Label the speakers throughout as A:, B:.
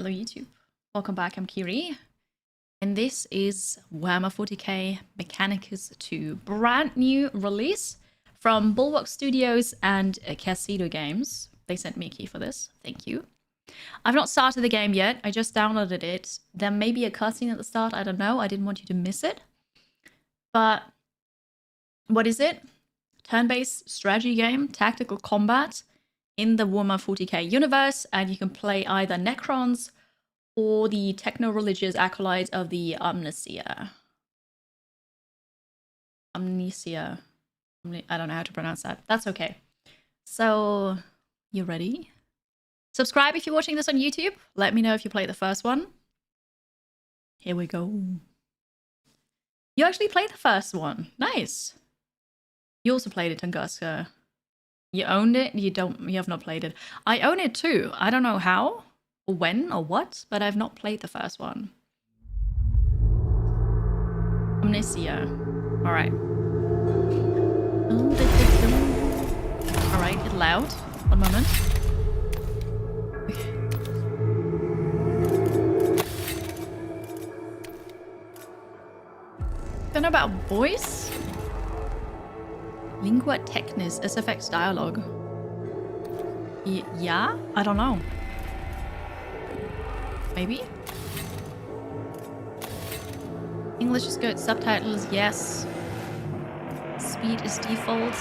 A: Hello YouTube, welcome back, I'm Kiri, and this is Warhammer 40k Mechanicus 2, brand new release from Bulwark Studios and Casino Games. They sent me a key for this, thank you. I've not started the game yet, I just downloaded it. There may be a cutscene at the start, I don't know, I didn't want you to miss it. But what is it? Turn-based strategy game, tactical combat in the Warhammer 40k universe, and you can play either Necrons or the techno-religious acolyte of the Amnesia. I don't know how to pronounce that. That's okay. So, you ready? Subscribe if you're watching this on YouTube. Let me know if you played the first one. Here we go. You actually played the first one. Nice. You also played it, Tunguska. You owned it? You have not played it. I own it too. I don't know how, or when, or what, but I've not played the first one. Amnesia. Alright. Alright, get loud. One moment. Okay. Don't know about voice? Lingua technis, SFX dialogue. Yeah? I don't know. Maybe? English is good. Subtitles, yes. Speed is default.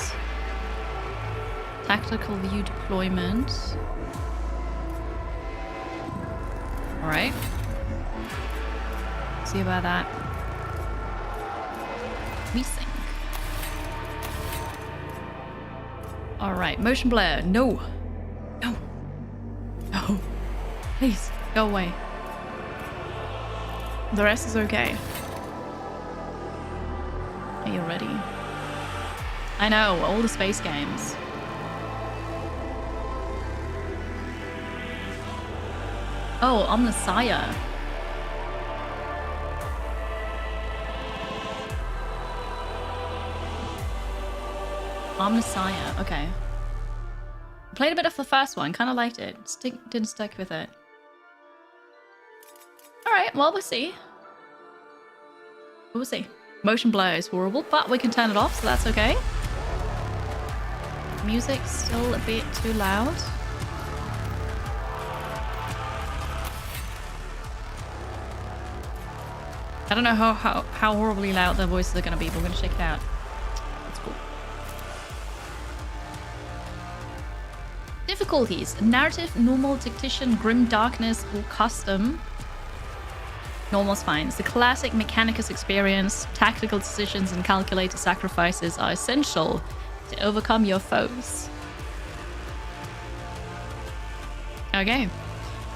A: Tactical view deployment. Alright. See about that. We sing. Alright, motion blur. No. No. No. Please, go away. The rest is okay. Are you ready? I know, all the space games. Oh, Omnissiah. Omnissiah, okay. Played a bit of the first one, kind of liked it. Didn't stick with it. Alright, well, we'll see. We'll see. Motion blur is horrible, but we can turn it off, so that's okay. Music's still a bit too loud. I don't know how horribly loud their voices are going to be, but we're going to check it out. That's cool. Difficulties: narrative, normal, tactician, grim darkness, or custom. Normal's fine. It's the classic Mechanicus experience. Tactical decisions and calculated sacrifices are essential to overcome your foes. Okay.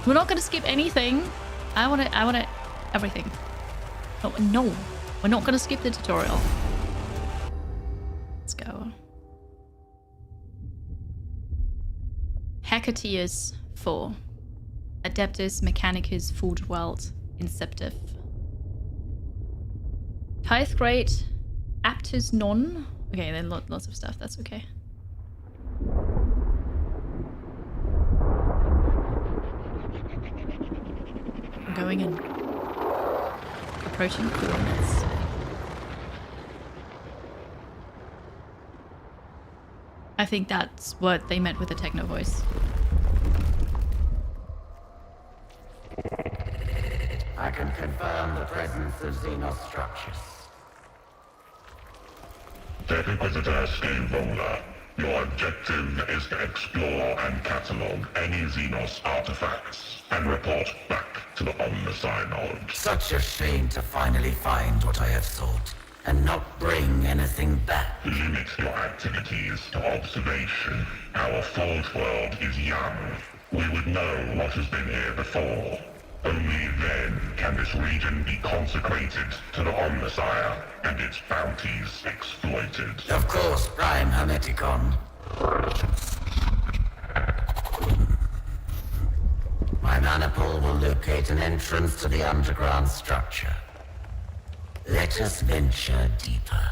A: We're not going to skip anything. I want everything. Oh, no. We're not going to skip the tutorial. Let's go. Hecateus 4. Adeptus Mechanicus Forge Welt Inceptive. Tithe Grade Aptus Non. Okay, then lots of stuff, that's okay. I'm going in. Approaching coordinates. I think that's what they meant with the techno voice.
B: I can confirm the presence of Xenos structures.
C: Tech Inquisitor Scale Roller, your objective is to explore and catalog any Xenos artifacts and report back to the Omnissiah node.
B: Such a shame to finally find what I have sought and not bring anything back.
C: Limit your activities to observation. Our Forge world is young. We would know what has been here before. Only then can this region be consecrated to the Omnissiah and its bounties exploited.
B: Of course, Prime Hermeticon. My mana pool will locate an entrance to the underground structure. Let us venture deeper.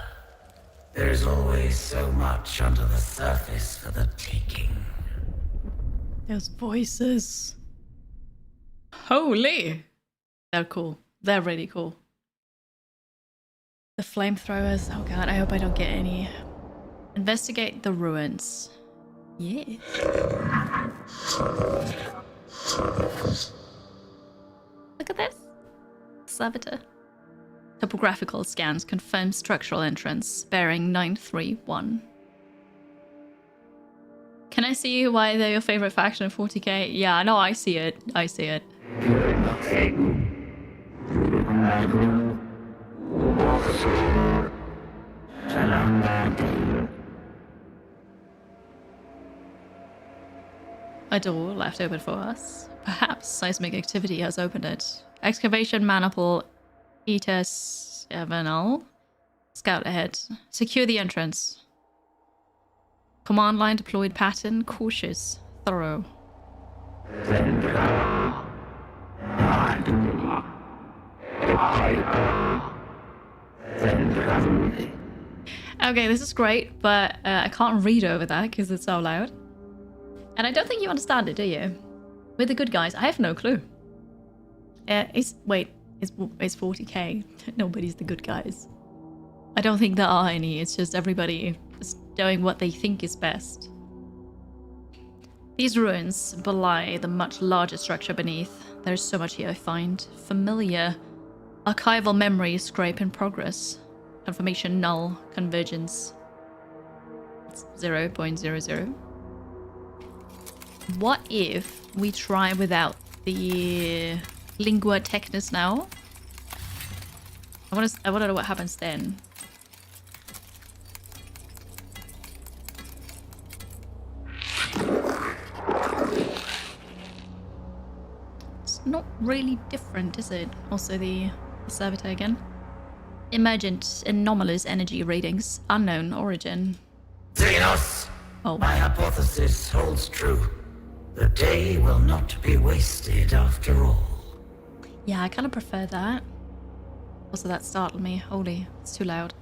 B: There is always so much under the surface for the taking.
A: Those voices. Holy! They're cool. They're really cool. The flamethrowers. Oh god, I hope I don't get any. Investigate the ruins. Yeah. Look at this. Servitor. Topographical scans confirm structural entrance, bearing 931. Can I see why they're your favorite faction in 40k? Yeah, no, I see it. I see it. A door left open for us. Perhaps seismic activity has opened it. Excavation maniple Etus Evanal. Scout ahead. Secure the entrance. Command line deployed pattern. Cautious. Thorough. Okay, this is great, but I can't read over that because it's so loud. And I don't think you understand it, do you? We're the good guys. I have no clue. It's 40k. Nobody's the good guys. I don't think there are any. It's just everybody is doing what they think is best. These ruins belie the much larger structure beneath. There's so much here I find familiar. Archival memory scrape in progress. Confirmation null. Convergence. It's 0.00. What if we try without the lingua technis now? I want to know what happens then. It's not really different, is it? Also the servitor again. Emergent anomalous energy readings. Unknown origin.
B: Xenos!
A: Oh.
B: My hypothesis holds true. The day will not be wasted after all.
A: Yeah, I kind of prefer that. Also, that startled me. Holy, it's too loud.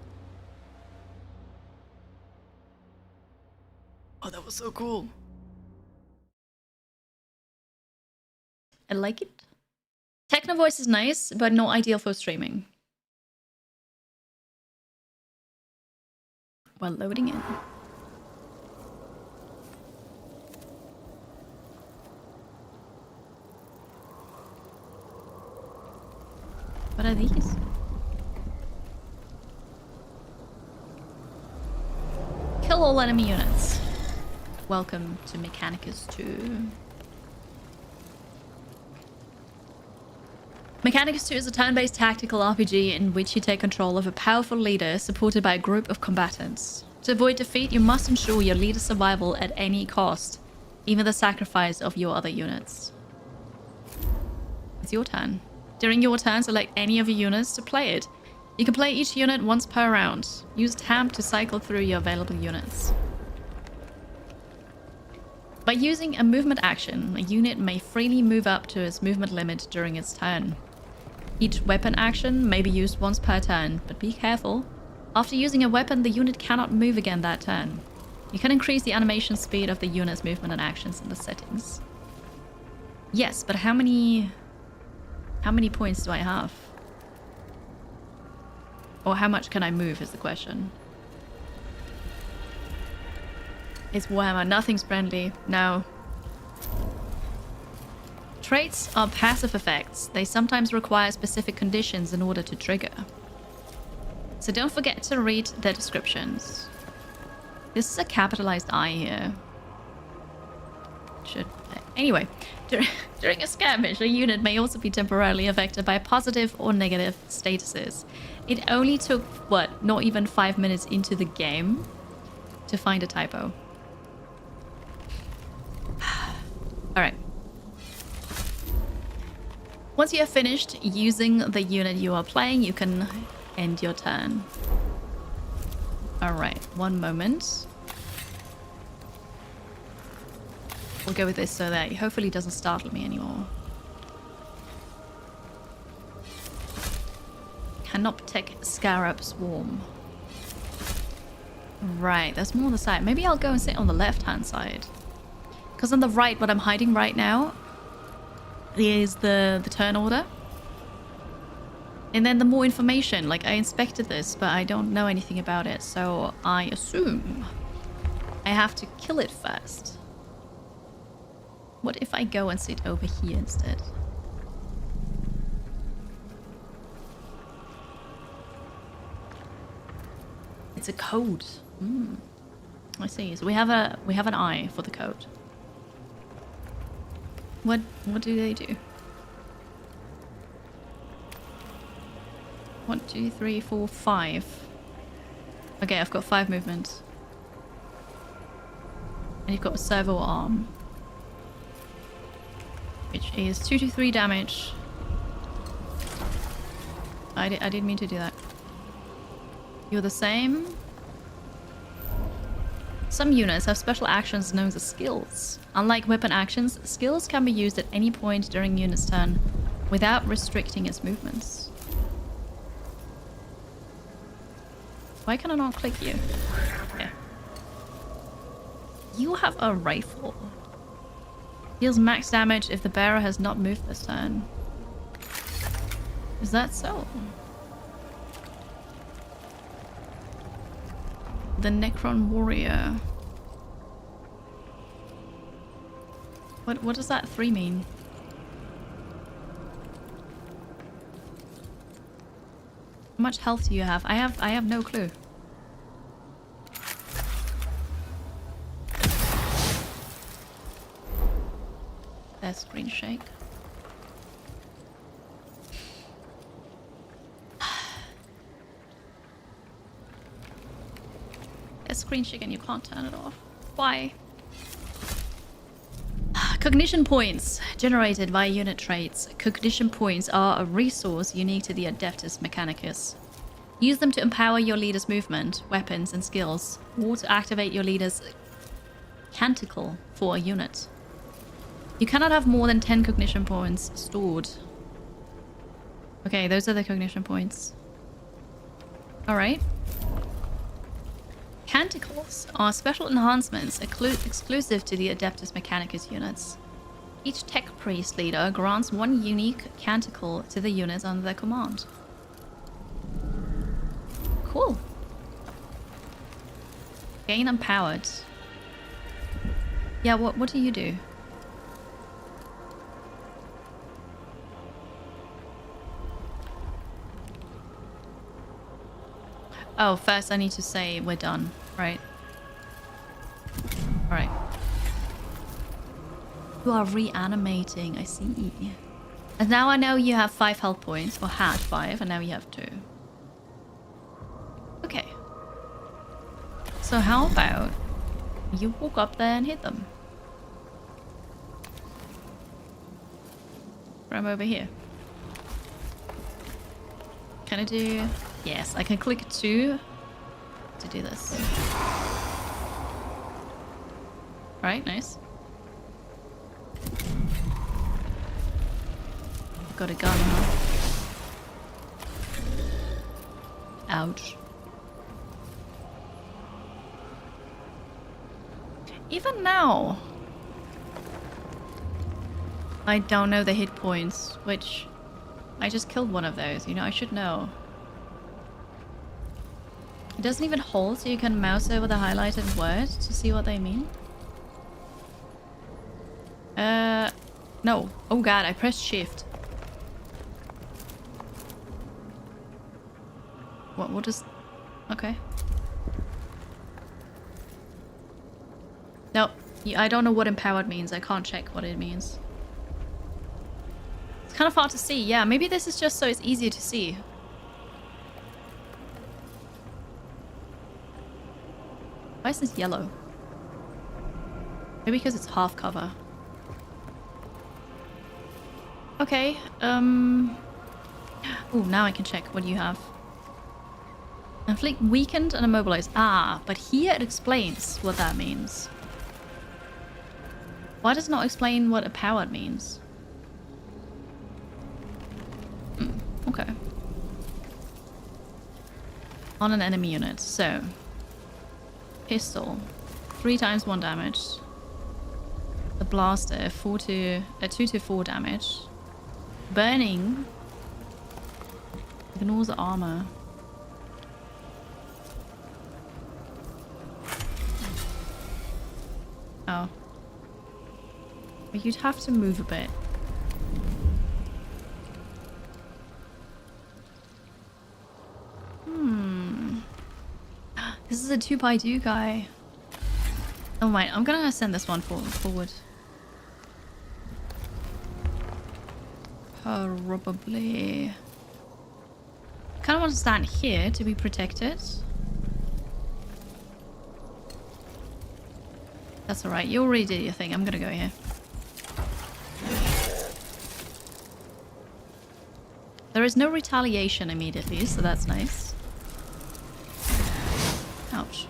A: Oh, that was so cool. I like it. Techno voice is nice, but not ideal for streaming. While loading in. What are these? Kill all enemy units. Welcome to Mechanicus 2. Mechanicus 2 is a turn-based tactical RPG in which you take control of a powerful leader supported by a group of combatants. To avoid defeat, you must ensure your leader's survival at any cost, even the sacrifice of your other units. It's your turn. During your turn, select any of your units to play it. You can play each unit once per round. Use Tab to cycle through your available units. By using a movement action, a unit may freely move up to its movement limit during its turn. Each weapon action may be used once per turn, but be careful. After using a weapon, the unit cannot move again that turn. You can increase the animation speed of the unit's movement and actions in the settings. Yes, but how many points do I have? Or how much can I move is the question. It's Warhammer, nothing's friendly. No. Traits are passive effects. They sometimes require specific conditions in order to trigger. So don't forget to read their descriptions. This is a capitalized I here. Anyway, during a skirmish, a unit may also be temporarily affected by positive or negative statuses. It only took, what, not even 5 minutes into the game to find a typo. Alright. Once you have finished using the unit you are playing, you can end your turn. Alright, one moment. We'll go with this so that it hopefully doesn't startle me anymore. Canoptek Scarab Swarm. Right, there's more on the side. Maybe I'll go and sit on the left-hand side. Because on the right, what I'm hiding right now, is the turn order. And then the more information, like I inspected this, but I don't know anything about it. So I assume I have to kill it first. What if I go and sit over here instead? It's a code. I see. So we have an eye for the code. What do they do? 1, 2, 3, 4, 5. Okay, I've got 5 movement. And you've got a servo arm, which is 2 to 3 damage. I didn't mean to do that. You're the same. Some units have special actions known as skills. Unlike weapon actions, skills can be used at any point during unit's turn without restricting its movements. Why can I not click you? Okay. You have a rifle. Deals max damage if the bearer has not moved this turn. Is that so? The Necron warrior. What does that 3 mean? How much health do you have? I have no clue. There's screen shake. There's screen shake and you can't turn it off. Why? Cognition points generated via unit traits. Cognition points are a resource unique to the Adeptus Mechanicus. Use them to empower your leader's movement, weapons, and skills, or to activate your leader's canticle for a unit. You cannot have more than 10 cognition points stored. Okay, those are the cognition points. Alright. Canticles are special enhancements exclusive to the Adeptus Mechanicus units. Each tech priest leader grants 1 unique canticle to the units under their command. Cool. Gain empowered. Yeah, what do you do? Oh, first I need to say we're done, right? Alright. You are reanimating, I see. And now I know you have 5 health points, or had 5, and now you have 2. Okay. So how about you walk up there and hit them? From over here. Can I do... Yes, I can click 2 to do this. Right, nice. Got a gun, huh? Ouch. Even now, I don't know the hit points, which I just killed one of those, you know, I should know. It doesn't even hold, so you can mouse over the highlighted word to see what they mean. No. Oh god, I pressed shift. What is... Okay. No, I don't know what empowered means. I can't check what it means. It's kind of hard to see. Yeah, maybe this is just so it's easier to see. Why is this yellow? Maybe because it's half cover. Okay, ooh, now I can check what you have. Inflict weakened and immobilized. Ah, but here it explains what that means. Why does it not explain what empowered means? Okay. On an enemy unit, so... Pistol. 3 times 1 damage. The blaster, 2 to 4 damage. Burning ignores armor. Oh. But you'd have to move a bit. This is a 2x2 guy. Oh my, I'm gonna send this one forward. Probably. Kind of want to stand here to be protected. That's alright, you already did your thing. I'm gonna go here. There is no retaliation immediately, so that's nice. Ouch.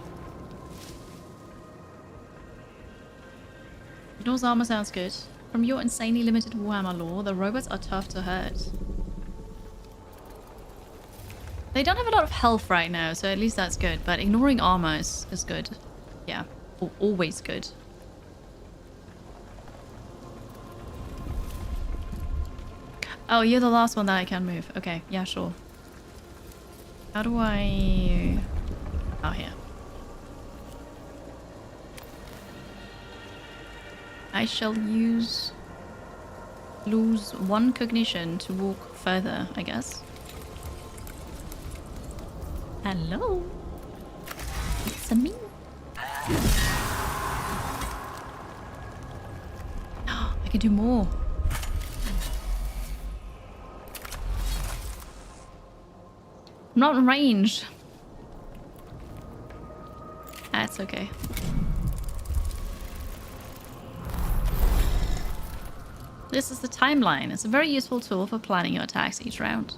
A: Ignores armor sounds good. From your insanely limited Warhammer lore, the robots are tough to hurt. They don't have a lot of health right now, so at least that's good. But ignoring armor is good. Yeah, always good. Oh, you're the last one that I can move. Okay, yeah, sure. How do I... Oh, here. I shall lose 1 cognition to walk further, I guess. Hello? It's a me. I can do more. I'm not in range. That's okay. This is the timeline. It's a very useful tool for planning your attacks each round.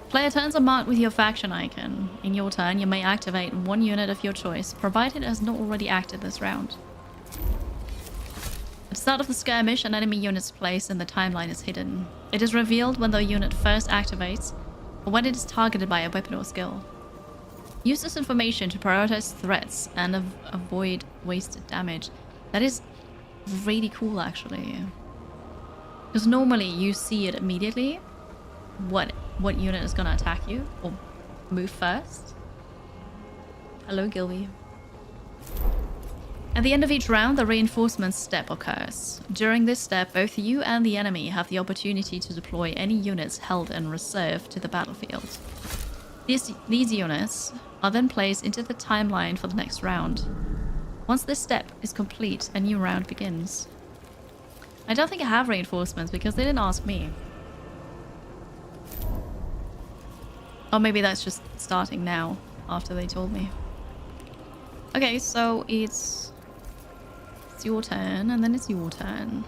A: Player turns are marked with your faction icon. In your turn, you may activate 1 unit of your choice, provided it has not already acted this round. At the start of the skirmish, an enemy unit's place in the timeline is hidden. It is revealed when the unit first activates, or when it is targeted by a weapon or skill. Use this information to prioritize threats and avoid wasted damage. That is really cool, actually. Because normally you see it immediately, what unit is going to attack you or move first. Hello, Gilby. At the end of each round, the reinforcement step occurs. During this step, both you and the enemy have the opportunity to deploy any units held in reserve to the battlefield. These units are then placed into the timeline for the next round. Once this step is complete, a new round begins. I don't think I have reinforcements because they didn't ask me. Or maybe that's just starting now, after they told me. Okay, so it's your turn, and then it's your turn.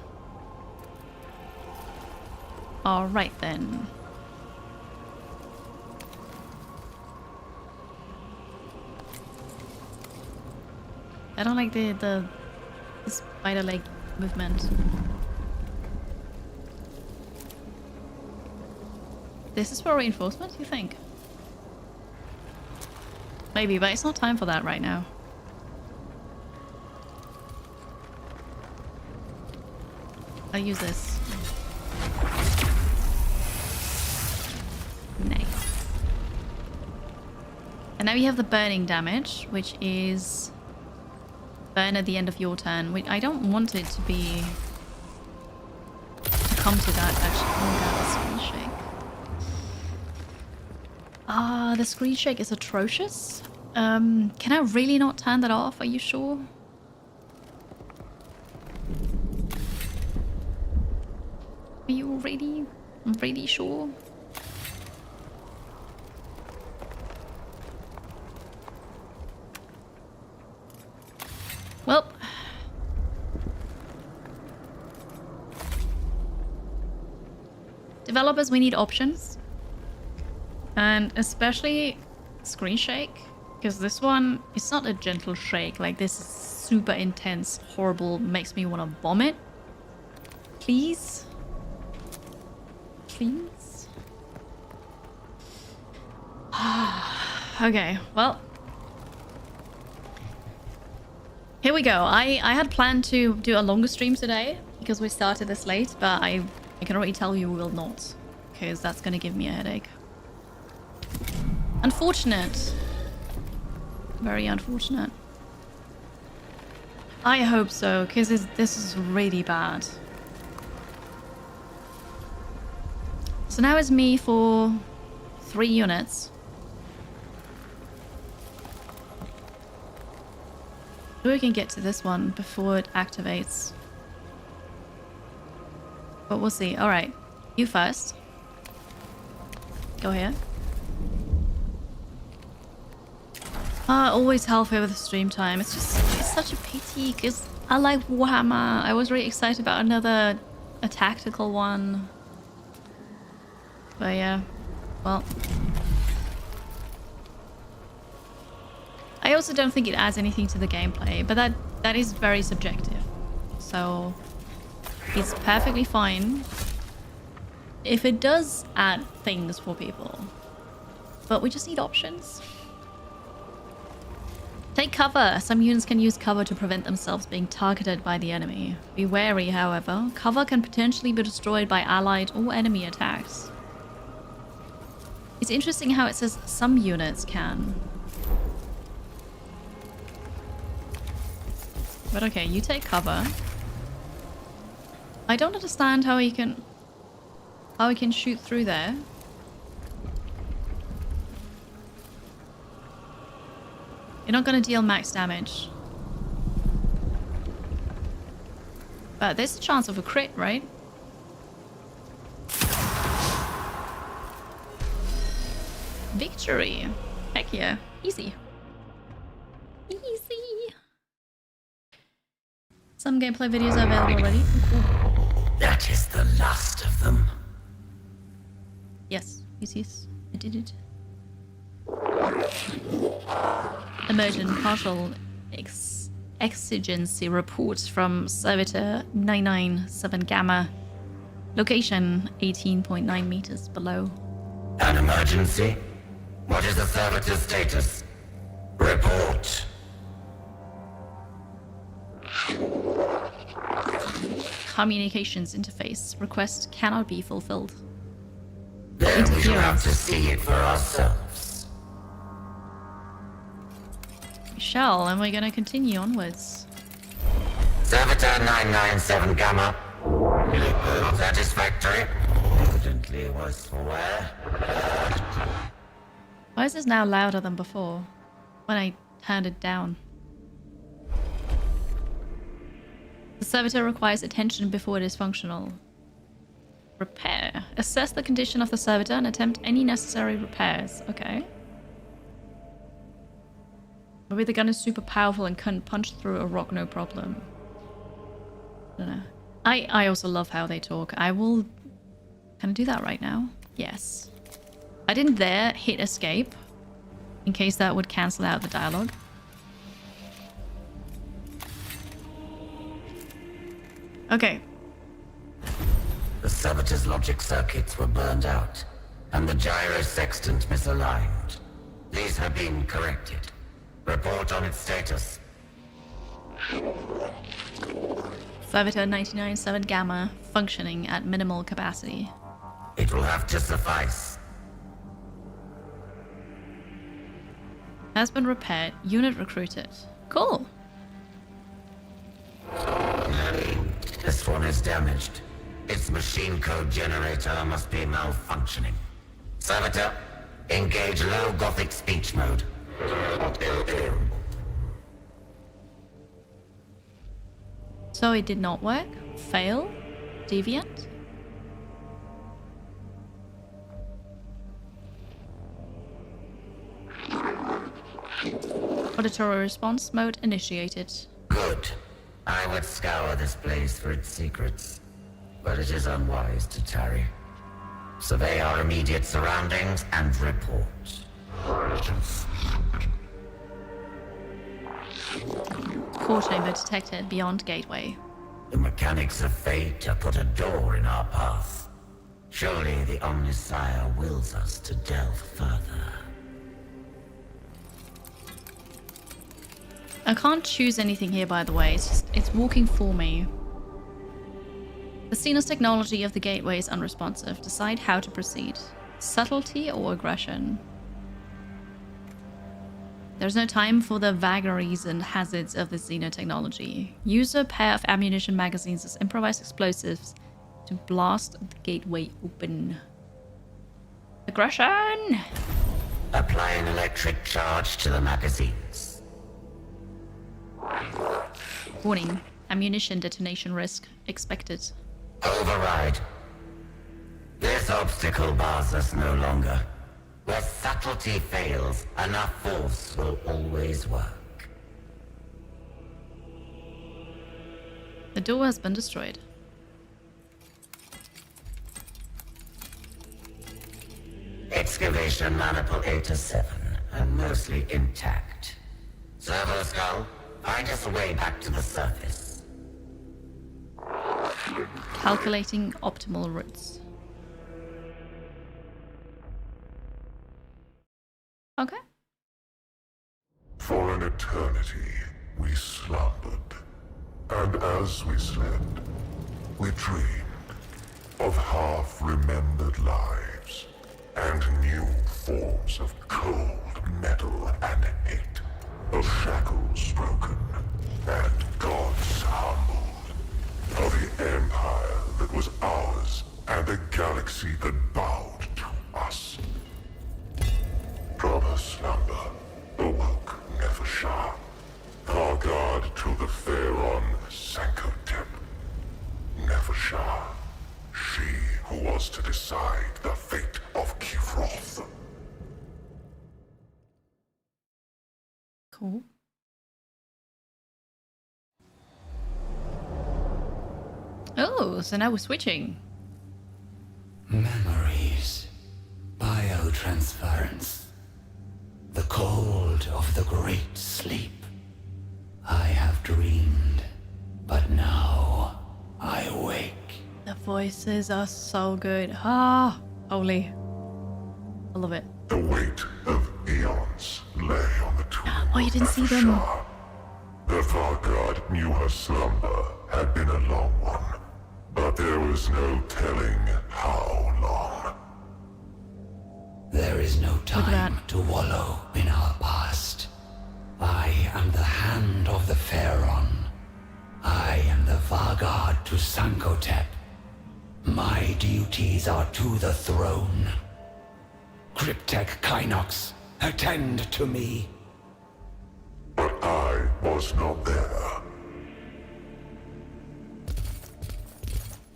A: Alright then. I don't like the spider leg movement. This is for reinforcement, you think? Maybe, but it's not time for that right now. I'll use this. Nice. And now you have the burning damage, which is burn at the end of your turn. I don't want it to be... to come to that, actually. Oh god, the screen shake. Ah, the screen shake is atrocious. Can I really not turn that off? Are you sure? Are you really sure? Well. Developers, we need options. And especially screen shake. Because this one, it's not a gentle shake. Like, this is super intense, horrible, makes me want to vomit. Please? Please? Okay, well. Here we go. I had planned to do a longer stream today because we started this late, but I can already tell you we will not, because that's going to give me a headache. Unfortunate. Very unfortunate. I hope so, because this is really bad. So now it's me for 3 units. We can get to this one before it activates. But we'll see. Alright. You first. Go here. Always halfway with the stream time. It's such a pity because I like Warhammer. I was really excited about a tactical one. But yeah. Well. I also don't think it adds anything to the gameplay, but that is very subjective. So it's perfectly fine if it does add things for people. But we just need options. Take cover. Some units can use cover to prevent themselves being targeted by the enemy. Be wary, however. Cover can potentially be destroyed by allied or enemy attacks. It's interesting how it says some units can. But okay, you take cover. I don't understand how he can shoot through there. You're not going to deal max damage. But there's a chance of a crit, right? Victory. Heck yeah. Easy. Easy. Some gameplay videos are available already. Cool.
B: That is the last of them.
A: Yes. Yes. I did it. Emergent partial exigency reports from Servitor 997 Gamma. Location 18.9 meters below.
B: An emergency? What is the servitor's status? Report.
A: Communications interface. Request cannot be fulfilled.
B: Then we shall have to see it for ourselves.
A: We shall, and we're going to continue onwards.
B: Servitor 997 Gamma. Satisfactory. Evidently was for where?
A: Why is this now louder than before? When I turned it down. The servitor requires attention before it is functional. Repair. Assess the condition of the servitor and attempt any necessary repairs. Okay. Maybe the gun is super powerful and can punch through a rock no problem. I don't know. I also love how they talk. I will... Can I do that right now? Yes. I didn't dare hit escape, in case that would cancel out the dialogue. Okay.
B: The servitor's logic circuits were burned out, and the gyro sextant misaligned. These have been corrected. Report on its status.
A: Servitor 997 Gamma, functioning at minimal capacity.
B: It will have to suffice.
A: Has been repaired. Unit recruited. Cool.
B: This one is damaged. Its machine code generator must be malfunctioning. Servitor, engage low Gothic speech mode.
A: So it did not work? Fail? Deviant? Auditory response mode initiated.
B: Good. I would scour this place for its secrets, but it is unwise to tarry. Survey our immediate surroundings and report.
A: Core chamber detected beyond gateway.
B: The mechanics of fate have put a door in our path. Surely the Omnisire wills us to delve further.
A: I can't choose anything here, by the way. It's walking for me. The Xenos technology of the gateway is unresponsive. Decide how to proceed. Subtlety or aggression? There's no time for the vagaries and hazards of the Xeno technology. Use a pair of ammunition magazines as improvised explosives to blast the gateway open. Aggression!
B: Apply an electric charge to the magazines.
A: Warning. Ammunition detonation risk expected.
B: Override. This obstacle bars us no longer. Where subtlety fails, enough force will always work.
A: The door has been destroyed.
B: Excavation manipulator 7, and mostly intact. Servo Skull, find us a way back to the surface.
A: Calculating optimal routes. Okay.
C: For an eternity, we slumbered. And as we slept, we dreamed of half-remembered lives and new forms of cold metal and hate, of shackles broken and gods humbled, of the empire that was ours and the galaxy that bowed to us. From her slumber awoke Nefershah, our guard to the Pharaon Sankotep. Nefershah, she who was to decide the fate of Kivroth.
A: Cool. Oh, so now we're switching.
D: Memories. Biotransference. The cold of the great sleep. I have dreamed, but now I wake.
A: The voices are so good. Ah, holy. I love it.
C: The weight of eons lay on the tomb
A: Oh, you didn't
C: of
A: see them.
C: Nefershah. The Vargard knew her slumber had been a long one, but there was no telling how long.
D: There is no
A: at
D: time
A: that.
D: to wallow in our past. I am the hand of the Pharaon. I am the Vargard to Sankotep. My duties are to the throne. Cryptek Kynox, attend to me.
C: But I was not there.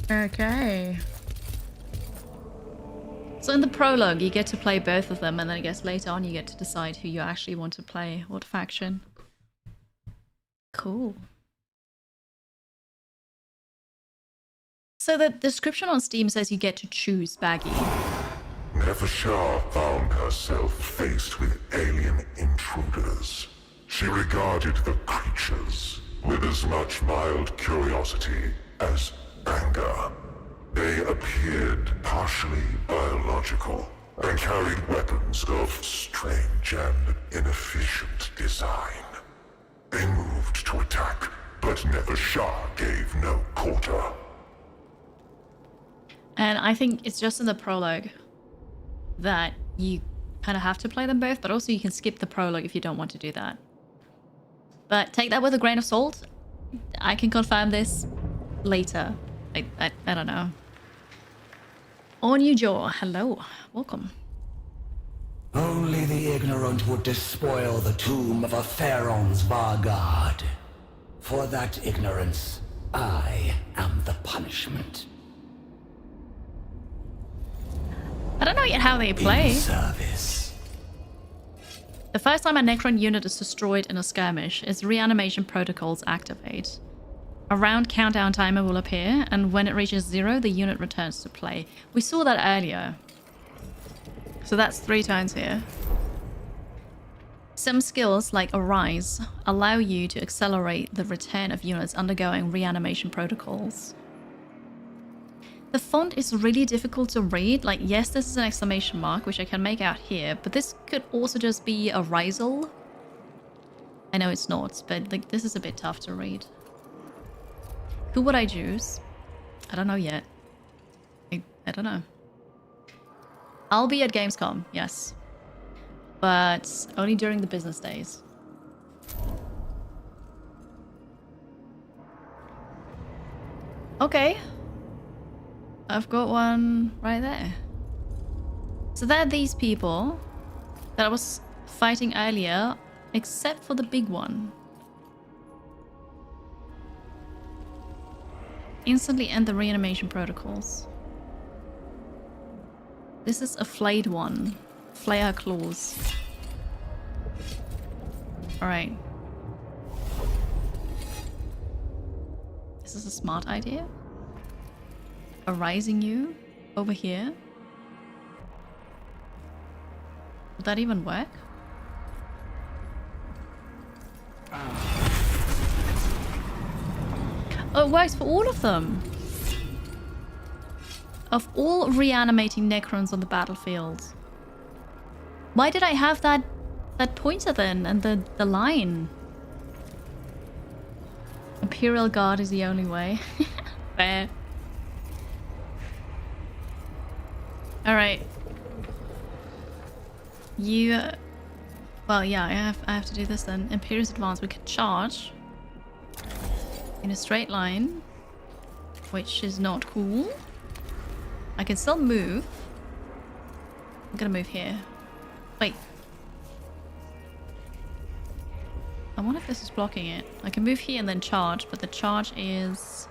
A: Okay. So in the prologue, you get to play both of them, and then I guess later on you get to decide who you actually want to play, what faction. Cool. So the description on Steam says you get to choose Baggy.
C: Nefershah found herself faced with alien intruders. She regarded the creatures with as much mild curiosity as anger. They appeared partially biological and carried weapons of strange and inefficient design. They moved to attack, but Nefershah gave no quarter.
A: And I think it's just in the prologue that you kind of have to play them both, but also you can skip the prologue if you don't want to do that. But take that with a grain of salt. I can confirm this later. I don't know. On you, Jaw. Hello. Welcome.
D: Only the ignorant would despoil the tomb of a Pharaon's Vargard. For that ignorance, I am the punishment.
A: I don't know yet how they play.
D: In service.
A: The first time a Necron unit is destroyed in a skirmish, its reanimation protocols activate. A round countdown timer will appear, and when it reaches 0, the unit returns to play. We saw that earlier. So that's 3 times here. Some skills, like Arise, allow you to accelerate the return of units undergoing reanimation protocols. The font is really difficult to read. Like, yes, this is an exclamation mark, which I can make out here, but this could also just be a Rizal. I know it's not, but like this is a bit tough to read. Who would I choose? I don't know yet. I don't know. I'll be at Gamescom, yes. But only during the business days. Okay. I've got one right there. So they're these people that I was fighting earlier, except for the big one. Instantly end the reanimation protocols. This is a flayed one. Flay her claws. Alright. Is this a smart idea? Arising you over here? Would that even work? Oh, it works for all of them. Of all reanimating Necrons on the battlefield. Why did I have that pointer then and the line? Imperial Guard is the only way. Fair. Alright. You... well, yeah, I have to do this then. Imperious Advance. We can charge in a straight line, which is not cool. I can still move. I'm gonna move here. Wait. I wonder if this is blocking it. I can move here and then charge, but the charge is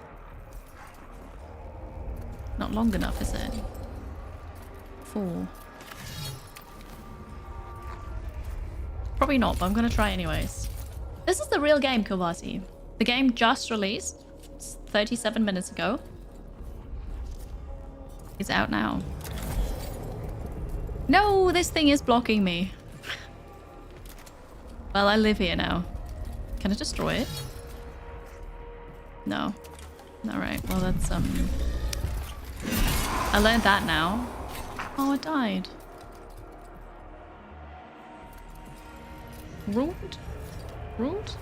A: not long enough, is it? 4. Probably not, but I'm gonna try anyways. This is the real game, Kowasi. The game just released 37 minutes ago. It's out now. No, this thing is blocking me. Well, I live here now. Can I destroy it? No. Alright, well that's I learned that now. Oh, it died. Rude? Rude?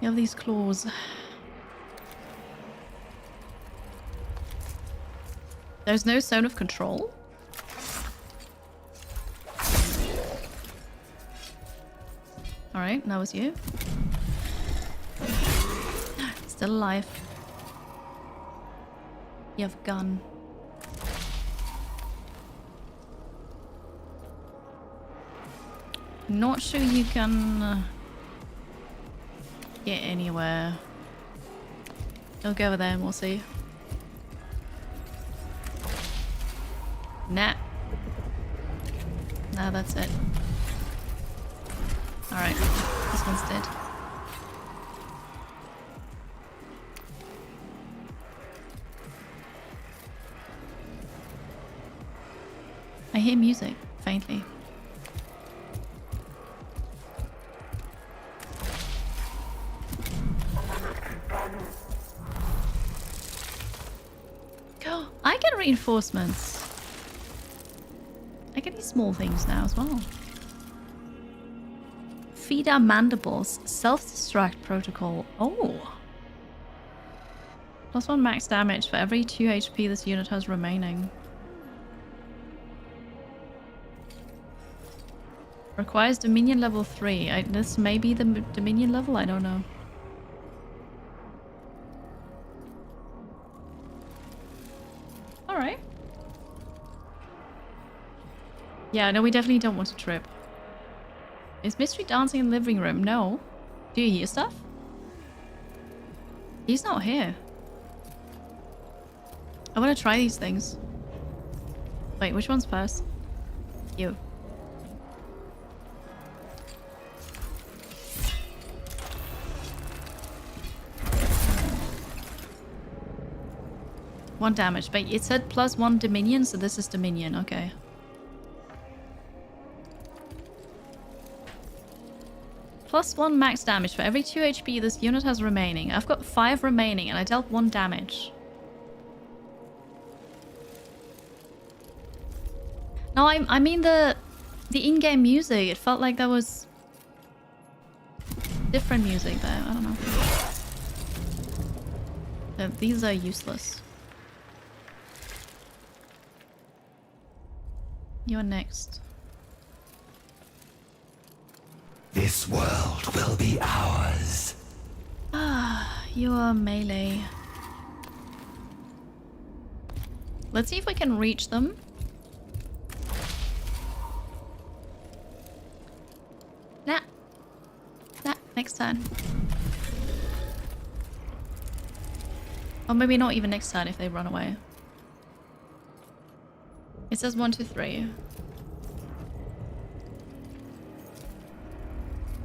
A: You have these claws. There's no zone of control? Alright, that was you. Still alive. You have a gun. Not sure you can get anywhere. I'll go over there and we'll see. Nah. Nah, that's it. Alright, this one's dead. I hear music, faintly. Go! I get reinforcements. I get these small things now as well. Feed our mandibles. Self-destruct protocol. Oh. +1 max damage for every 2 HP this unit has remaining. Requires Dominion level 3. This may be the Dominion level? I don't know. Alright. Yeah, no, we definitely don't want to trip. Is Mystery dancing in the living room? No. Do you hear stuff? He's not here. I want to try these things. Wait, which one's first? You. One damage, but it said +1 Dominion, so this is Dominion, okay. +1 max damage for every 2 HP this unit has remaining. I've got 5 remaining and I dealt 1 damage. No, I mean the The in-game music, it felt like that was different music there. I don't know. These are useless. You're next.
D: This world will be ours.
A: Ah, you are melee. Let's see if we can reach them. Nah. Nah, next turn. Or maybe not even next turn if they run away. It says 1, 2, 3.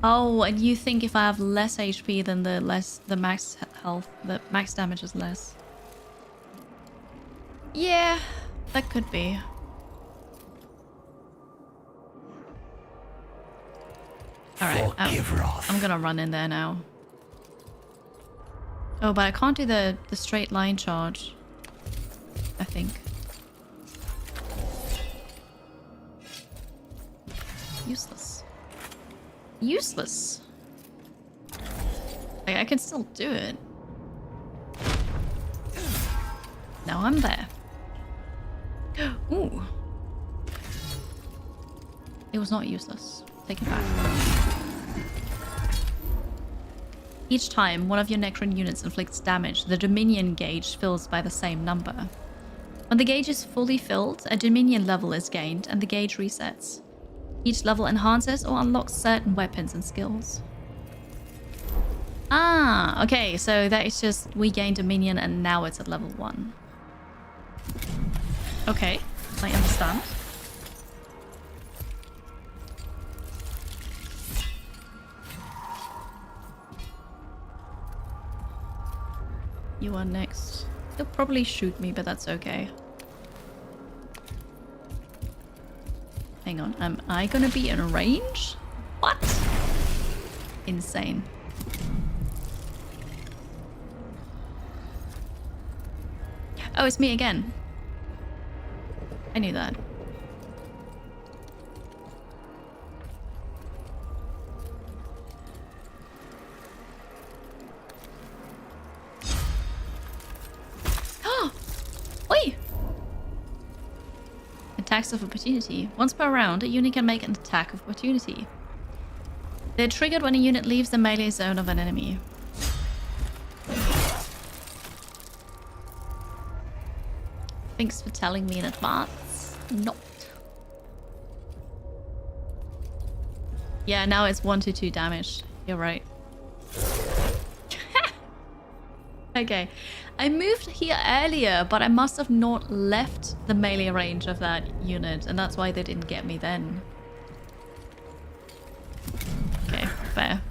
A: Oh, and you think if I have less HP then the max health, the max damage is less. Yeah, that could be. Alright, I'm gonna run in there now. Oh, but I can't do the straight line charge, I think. Useless. Useless. Like, I can still do it. Now I'm there. Ooh. It was not useless. Take it back. Each time one of your Necron units inflicts damage, the Dominion gauge fills by the same number. When the gauge is fully filled, a Dominion level is gained and the gauge resets. Each level enhances or unlocks certain weapons and skills. Ah, okay, so that is just we gained Dominion and now it's at level 1. Okay, I understand. You are next. He'll probably shoot me, but that's okay. Hang on, am I gonna be in range? What? Insane. Oh, it's me again. I knew that. Oi! Attacks of opportunity. Once per round, a unit can make an attack of opportunity. They're triggered when a unit leaves the melee zone of an enemy. Thanks for telling me in advance. Not. Yeah, now it's 1 to 2 damage. You're right. Okay. I moved here earlier, but I must have not left the melee range of that unit, and that's why they didn't get me then. Okay, fair.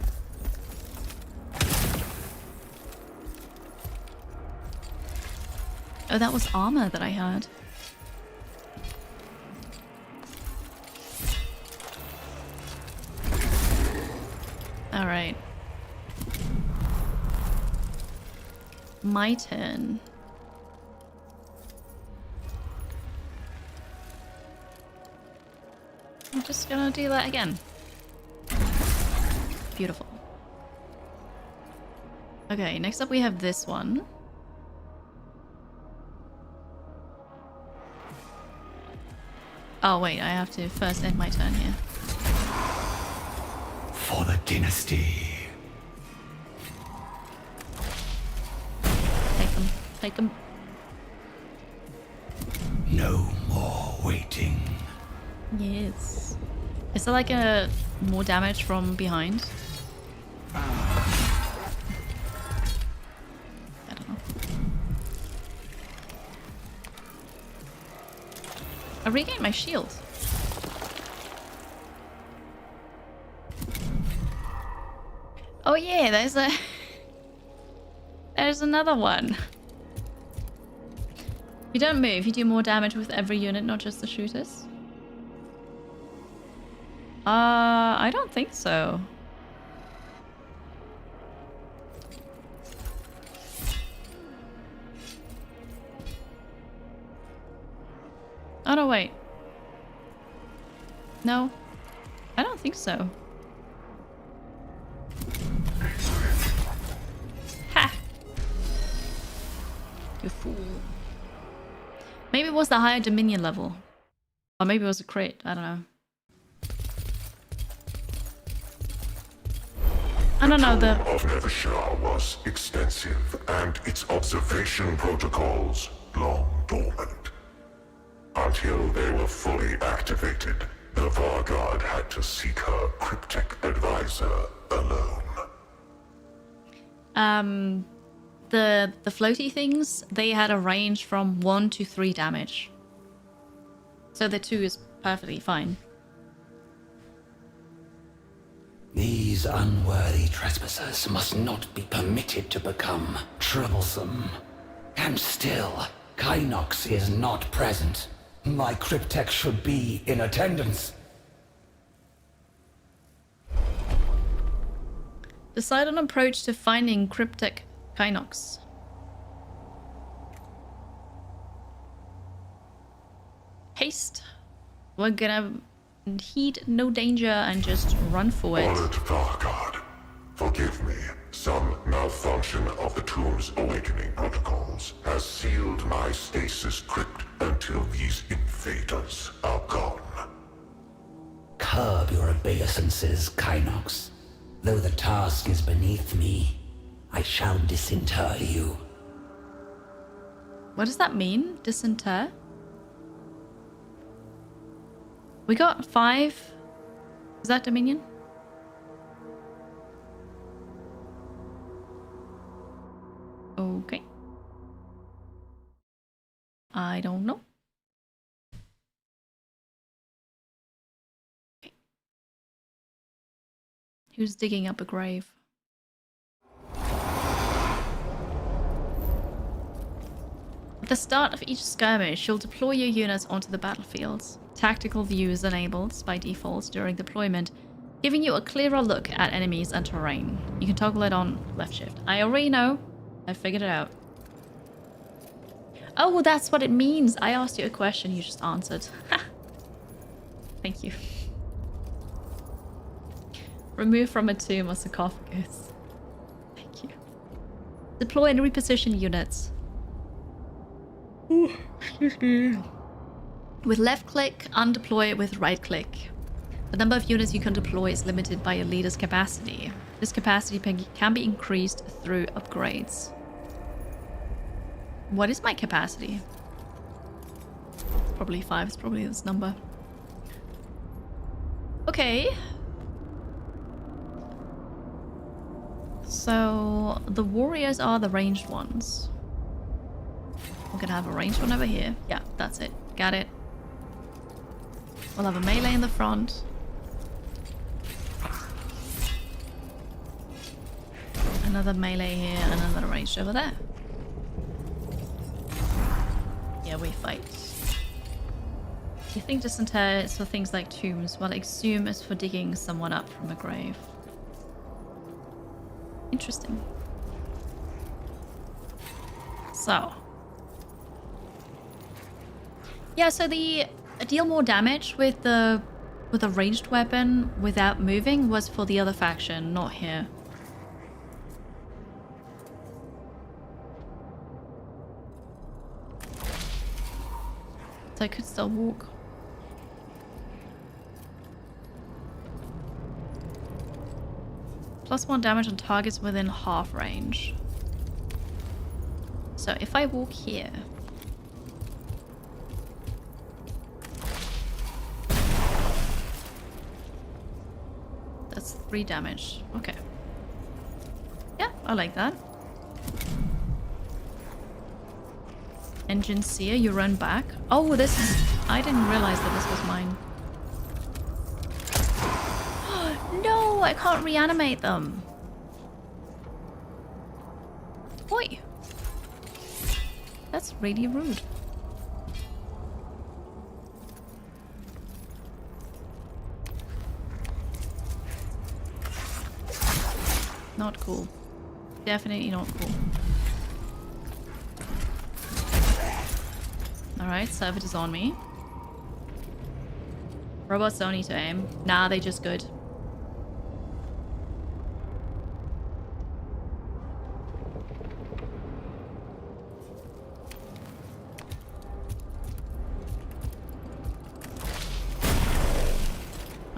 A: Oh, that was armor that I had. Alright. My turn. I'm just gonna do that again. Beautiful. Okay, next up we have this one. Oh wait, I have to first end my turn here.
D: For the dynasty.
A: Take them.
D: No more waiting.
A: Yes. Is there like a more damage from behind? I don't know. I regained my shield. Oh yeah, there's another one. You don't move, you do more damage with every unit, not just the shooters. I don't think so. Oh no, wait. No? I don't think so. Ha! You fool. Maybe it was the higher Dominion level. Or maybe it was a crit, I don't know. I don't know,
E: The tomb of Nevershah was extensive, and its observation protocols long dormant. Until they were fully activated, the Vargard had to seek her cryptic advisor alone.
A: The floaty things, they had a range from 1 to 3 damage. So the 2 is perfectly fine.
D: These unworthy trespassers must not be permitted to become troublesome. And still, Kynox is not present. My cryptek should be in attendance.
A: Decide on approach to finding cryptic Kynox. Haste. We're gonna heed no danger and just run for it.
E: Honored Vargard, forgive me. Some malfunction of the tomb's awakening protocols has sealed my stasis crypt until these invaders are gone.
D: Curb your obeisances, Kynox. Though the task is beneath me, I shall disinter you.
A: What does that mean? Disinter? We got 5. Is that Dominion? Okay. I don't know. Okay. Who's digging up a grave? At the start of each skirmish, you'll deploy your units onto the battlefields. Tactical view is enabled by default during deployment, giving you a clearer look at enemies and terrain. You can toggle it on left shift. I already know. I figured it out. Oh, that's what it means. I asked you a question, you just answered. Thank you. Remove from a tomb or sarcophagus. Thank you. Deploy and reposition units. Ooh, excuse me. With left click, undeploy with right click. The number of units you can deploy is limited by your leader's capacity. This capacity can be increased through upgrades. What is my capacity? Probably 5 is probably this number. Okay. So the warriors are the ranged ones. We're gonna have a ranged one over here. Yeah, that's it. Got it. We'll have a melee in the front. Another melee here and another ranged over there. Yeah, we fight. You think disinter is for things like tombs, while exhume is for digging someone up from a grave. Interesting. So. Yeah, so the deal more damage with a ranged weapon without moving was for the other faction, not here. So I could still walk. +1 damage on targets within half range. So if I walk here. That's 3 damage. Okay. Yeah, I like that. Engine seer, you run back. Oh, this is... I didn't realize that this was mine. No, I can't reanimate them. Oi. That's really rude. Not cool. Definitely not cool. Alright, servitors on me. Robots don't need to aim. Nah, they just good.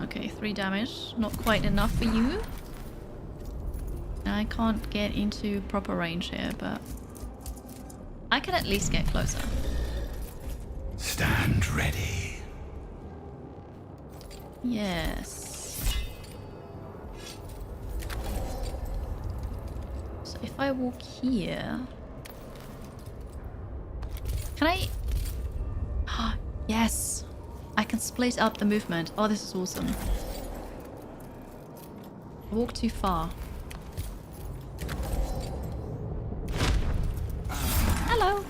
A: Okay, 3 damage. Not quite enough for you. I can't get into proper range here, but I can at least get closer.
D: Stand ready.
A: Yes. So if I walk here... Can I... Yes! I can split up the movement. Oh, this is awesome. I walked too far. Hello!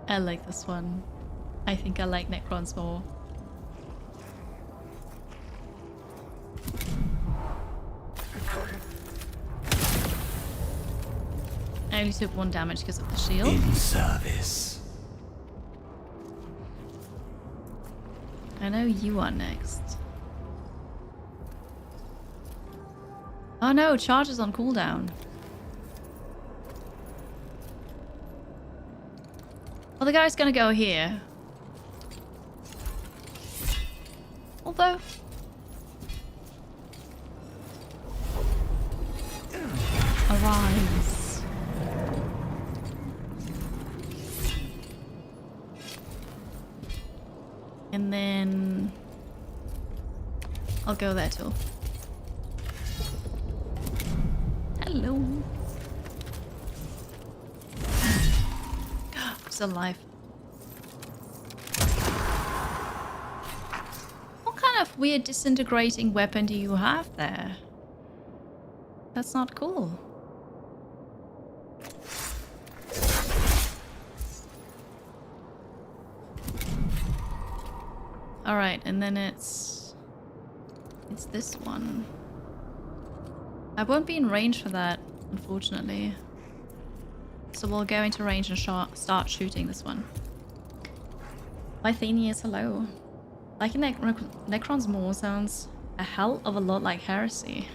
A: I like this one. I think I like Necrons more. I only took 1 damage because of the shield.
D: In service.
A: I know you are next. Oh no, charge is on cooldown. Well, the guy's gonna go here. Although... Arise. And then... I'll go there too. Hello. I'm still alive. What kind of weird disintegrating weapon do you have there? That's not cool. Alright, and then it's this one. I won't be in range for that, unfortunately. So we'll go into range and start shooting this one. Pythenius, hello. Liking Necron's Maw sounds a hell of a lot like Heresy.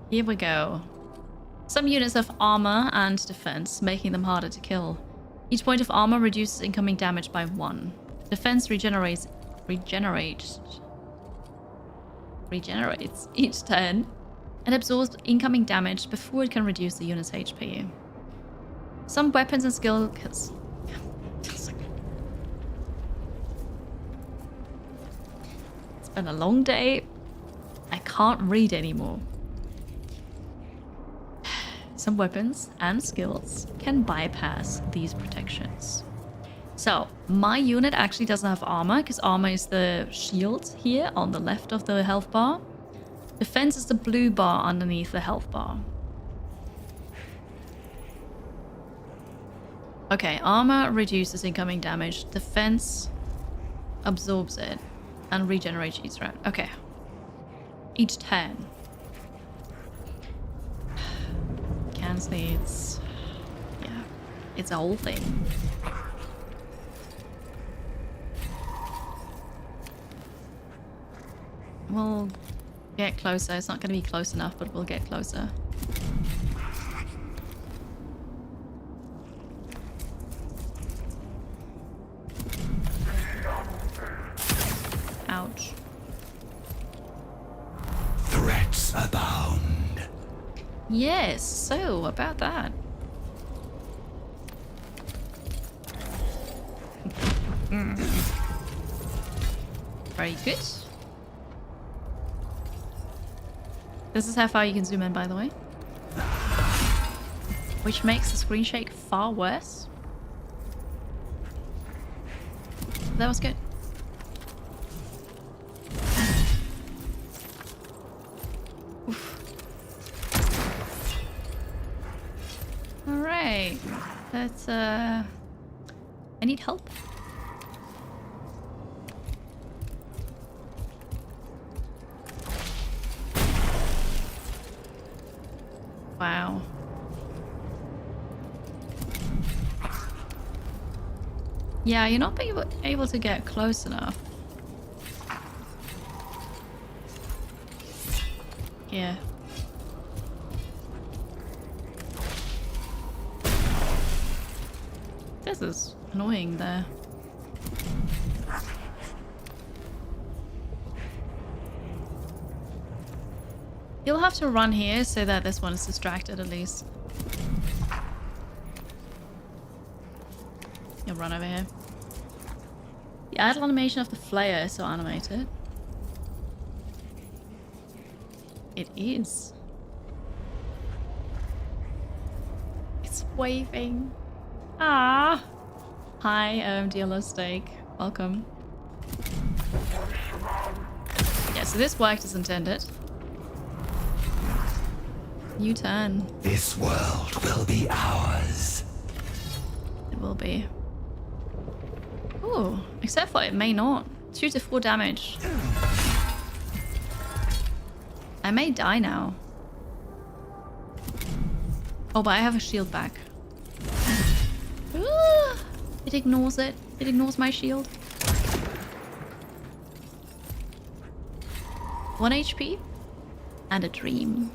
A: Here we go. Some units have armor and defense, making them harder to kill. Each point of armor reduces incoming damage by 1. Defense regenerates each turn and absorbs incoming damage before it can reduce the unit's HP. Some weapons and skills... It's been a long day. I can't read anymore. Some weapons and skills can bypass these protections. So, my unit actually doesn't have armor, because armor is the shield here on the left of the health bar. Defense is the blue bar underneath the health bar. Okay, armor reduces incoming damage. Defense absorbs it and regenerates each round. Okay. Each turn. It's... yeah, it's a whole thing. We'll get closer. It's not going to be close enough, but we'll get closer. Ouch.
D: Threats abound.
A: Yes, so about that. Very good. This is how far you can zoom in, by the way. Which makes the screen shake far worse. That was good. Alright. That's I need help. Wow. Yeah, you're not being able to get close enough. Yeah. This is annoying there. You'll have to run here so that this one is distracted at least. You'll run over here. The idle animation of the flare is so animated. It is. It's waving. Ah. Hi, dealer steak. Welcome. Yeah, so this worked as intended. New turn.
D: This world will be ours.
A: It will be. Ooh, except for it may not. 2 to 4 damage. I may die now. Oh, but I have a shield back. Ooh, it ignores it. It ignores my shield. 1 HP and a dream.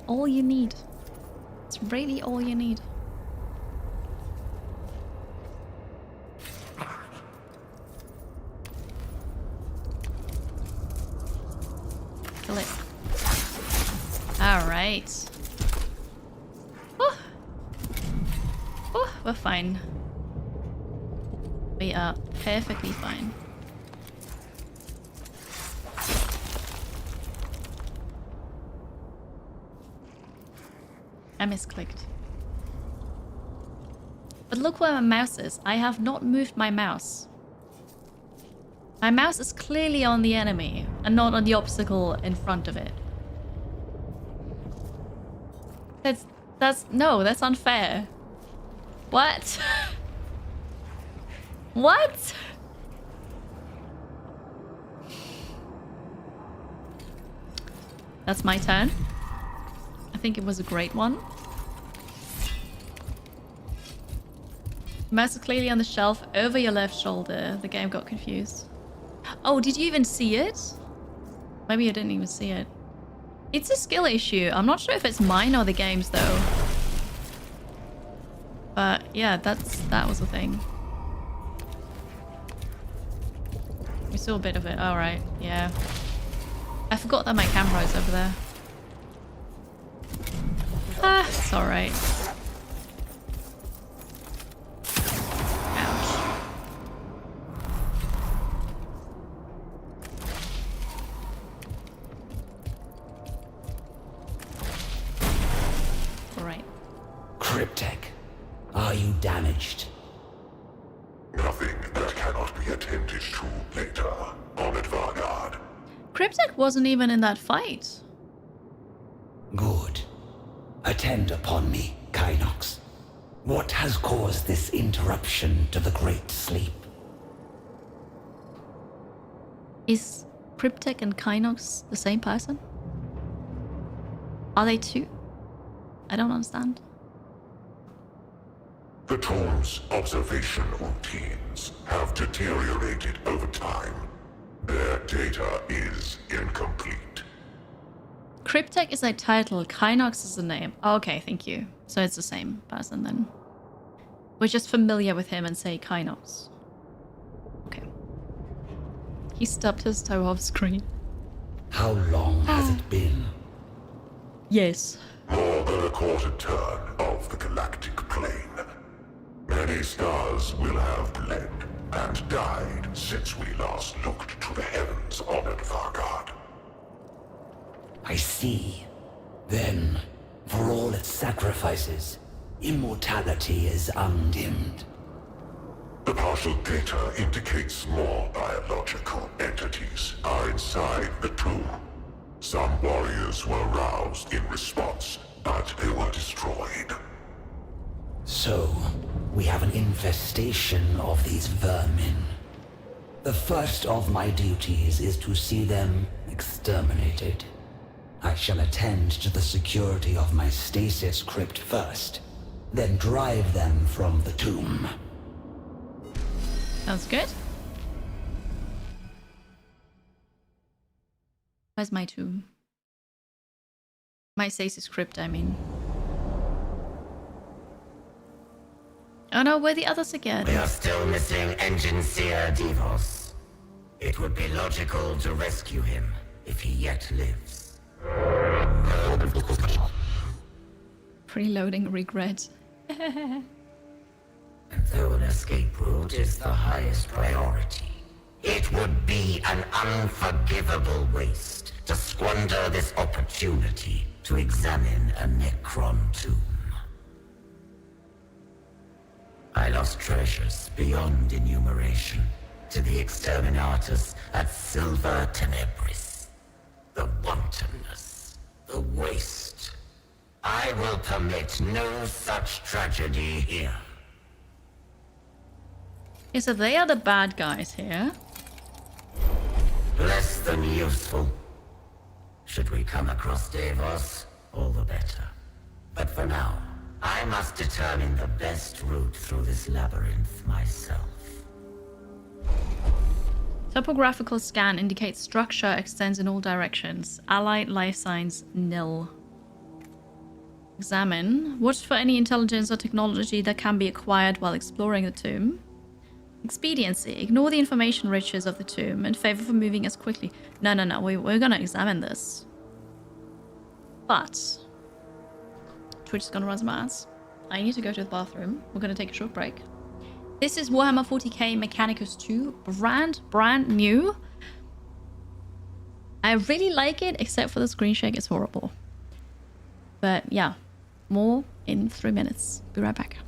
A: All you need. It's really all you need. Kill it. Alright. Oh, we're fine. We are perfectly fine. I misclicked. But look where my mouse is. I have not moved my mouse. My mouse is clearly on the enemy and not on the obstacle in front of it. That's unfair. What? What? That's my turn. I think it was a great one. Mouse is clearly on the shelf over your left shoulder. The game got confused. Oh, did you even see it? Maybe you didn't even see it. It's a skill issue. I'm not sure if it's mine or the game's though. But yeah, that was the thing. We saw a bit of it. All right, yeah. I forgot that my camera is over there. Ah, it's all right. Ouch. All right.
D: Cryptek, are you damaged?
E: Nothing that cannot be attended to later on at Vanguard.
A: Cryptek wasn't even in that fight.
D: Good. Attend upon me, Kynox. What has caused this interruption to the Great Sleep?
A: Is Cryptek and Kynox the same person? Are they two? I don't understand.
E: The tomb's observation routines have deteriorated over time. Their data is incomplete.
A: Cryptek is a title, Kynox is the name. Oh, okay, thank you. So it's the same person then. We're just familiar with him and say Kynox. Okay. He stubbed his toe off screen.
D: How long has it been?
A: Yes.
E: More than a quarter turn of the galactic plane. Many stars will have bled and died since we last looked to the heavens on Vanguard.
D: I see. Then, for all its sacrifices, immortality is undimmed.
E: The partial data indicates more biological entities are inside the tomb. Some warriors were roused in response, but they were destroyed.
D: So, we have an infestation of these vermin. The first of my duties is to see them exterminated. I shall attend to the security of my stasis crypt first, then drive them from the tomb.
A: Sounds good. Where's my tomb? My stasis crypt, I mean. Oh no, where are the others again?
B: We are still missing Engine Seer Devos. It would be logical to rescue him if he yet lives.
A: Preloading regret.
B: And though an escape route is the highest priority, it would be an unforgivable waste to squander this opportunity to examine a Necron tomb. I lost treasures beyond enumeration to the exterminators at Silver Tenebris. The wantonness, the waste. I will permit no such tragedy here.
A: Yeah, so they are the bad guys here.
B: Less than useful. Should we come across Davos, all the better. But for now, I must determine the best route through this labyrinth myself.
A: Topographical scan indicates structure extends in all directions. Allied life signs nil. Examine. Watch for any intelligence or technology that can be acquired while exploring the tomb. Expediency. Ignore the information riches of the tomb in favor of moving as quickly. No, we're gonna examine this. But Twitch is gonna run some ads. I need to go to the bathroom. We're gonna take a short break. This is Warhammer 40k Mechanicus 2. Brand new. I really like it, except for the screen shake. It's horrible. But yeah, more in 3 minutes. Be right back.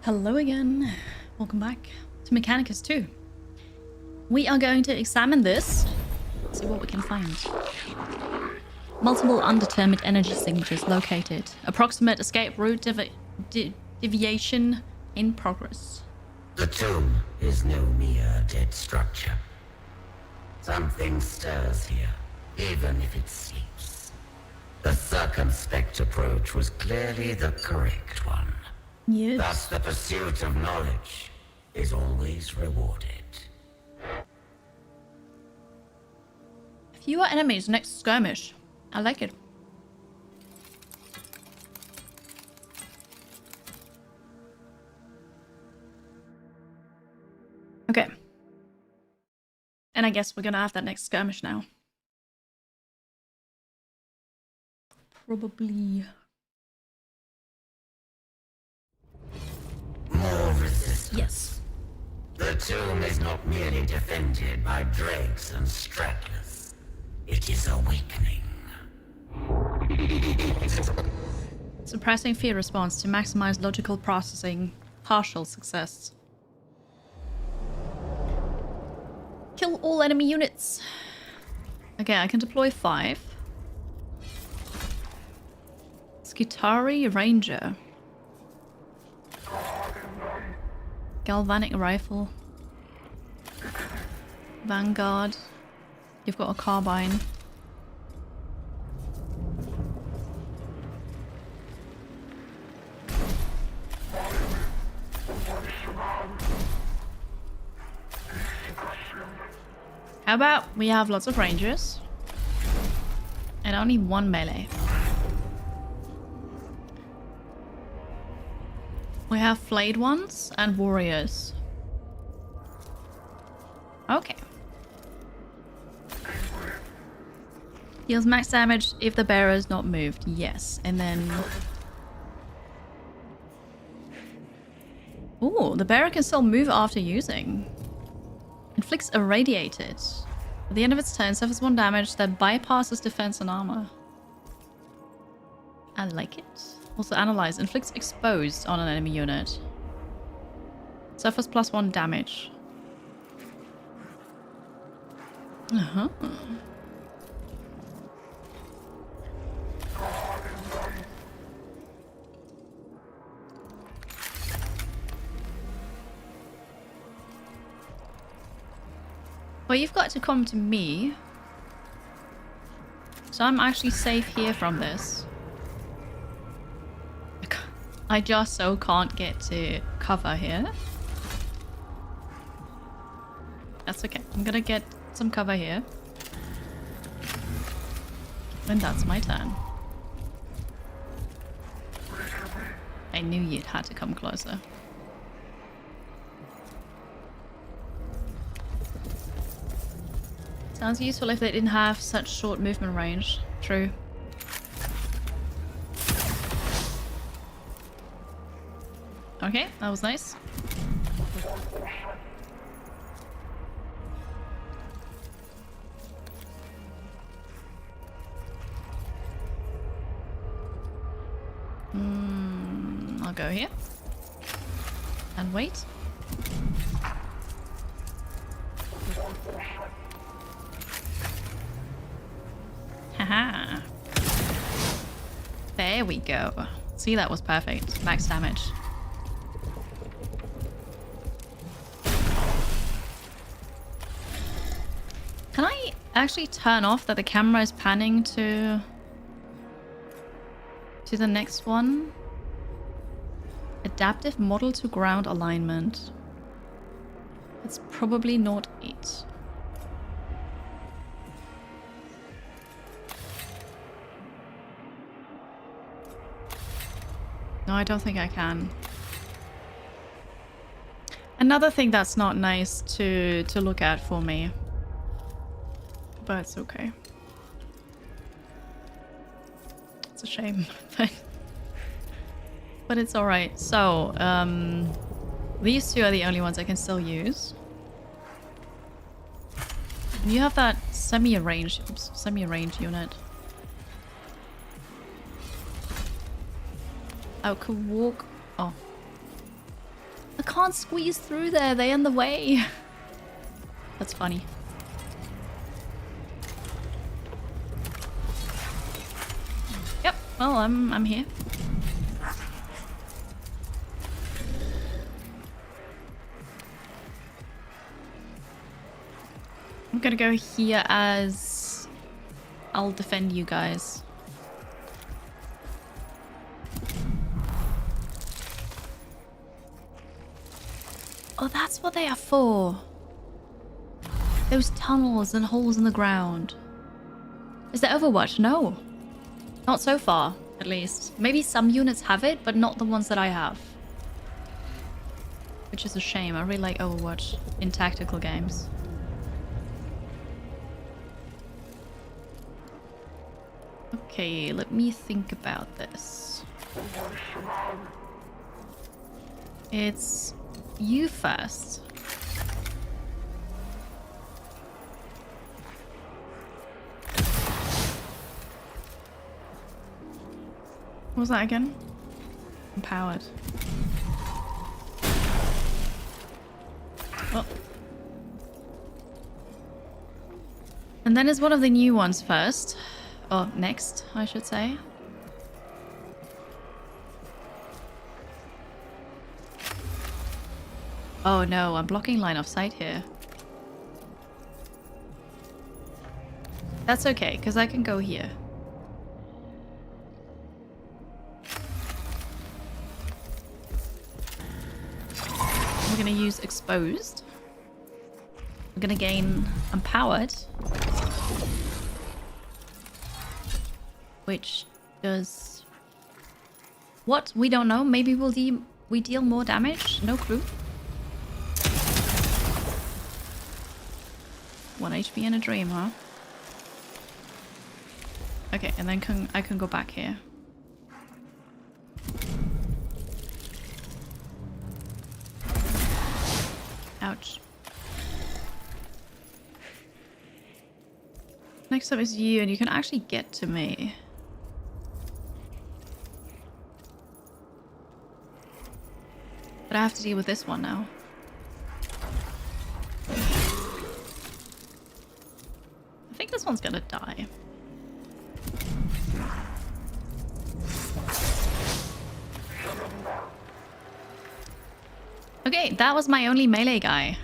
A: Hello again. Welcome back to Mechanicus 2. We are going to examine this, see what we can find. Multiple undetermined energy signatures located. Approximate escape route deviation in progress.
B: The tomb is no mere dead structure. Something stirs here, even if it sleeps. The circumspect approach was clearly the correct one.
A: Yes.
B: Thus, the pursuit of knowledge is always rewarded.
A: Fewer enemies next skirmish. I like it. Okay. And I guess we're gonna have that next skirmish now. Probably.
B: More resistance.
A: Yes.
B: The tomb is not merely defended by dregs and stragglers. It is awakening.
A: Suppressing fear response to maximize logical processing. Partial success. Kill all enemy units. Okay, I can deploy 5. Skitari Ranger. Galvanic Rifle. Vanguard. You've got a carbine. How about we have lots of rangers and only 1 melee? We have flayed ones and warriors. Okay. Deals max damage if the bearer is not moved. Yes. And then... Ooh, the bearer can still move after using. Inflicts irradiated. At the end of its turn, suffers 1 damage that bypasses defense and armor. I like it. Also analyze. Inflicts exposed on an enemy unit. Suffers +1 damage. Uh-huh. Well, you've got to come to me. So I'm actually safe here from this. I just so can't get to cover here. That's okay. I'm gonna get some cover here. And that's my turn. I knew you'd had to come closer. Sounds useful if they didn't have such short movement range. True. Okay, that was nice. I'll go here. And wait. Haha. There we go. See, that was perfect. Max damage. Can I actually turn off that the camera is panning to the next one? Adaptive model to ground alignment. It's probably not it. No, I don't think I can. Another thing that's not nice to look at for me. But it's okay. It's a shame, but it's alright. So, these 2 are the only ones I can still use. You have that semi-range unit. I could walk... Oh. I can't squeeze through there. They're in the way. That's funny. Yep. Well, I'm here. I'm gonna go here as I'll defend you guys. Oh, that's what they are for. Those tunnels and holes in the ground. Is there Overwatch? No. Not so far, at least. Maybe some units have it, but not the ones that I have. Which is a shame. I really like Overwatch in tactical games. Okay, let me think about this. It's you first. What was that again? Empowered. Oh. And then is one of the new ones first. Or next, I should say. Oh no, I'm blocking line of sight here. That's okay, because I can go here. We're gonna use exposed. We're gonna gain empowered. Which does... What? We don't know. Maybe we deal more damage? No clue. 1 HP in a dream, huh? Okay, and then I can go back here. Ouch. Next up is you, and you can actually get to me. But I have to deal with this one now. I think this one's gonna die. Okay, that was my only melee guy.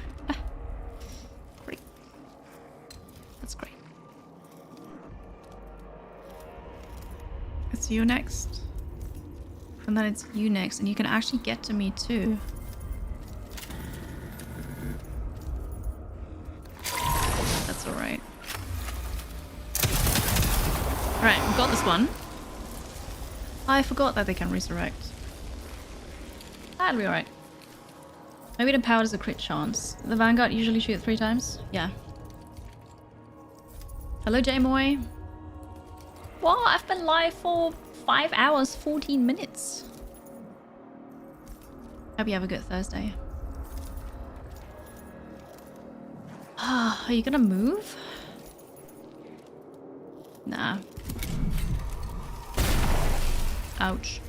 A: Great. That's great. It's you next. And then it's you next, and you can actually get to me too. That's alright. Alright, we've got this one. I forgot that they can resurrect. That'll be alright. Maybe the power is a crit chance. The Vanguard usually shoot 3 times? Yeah. Hello, J-Moy. What? I've been live for 5 hours, 14 minutes. Hope you have a good Thursday. Are you gonna move? Nah. Ouch.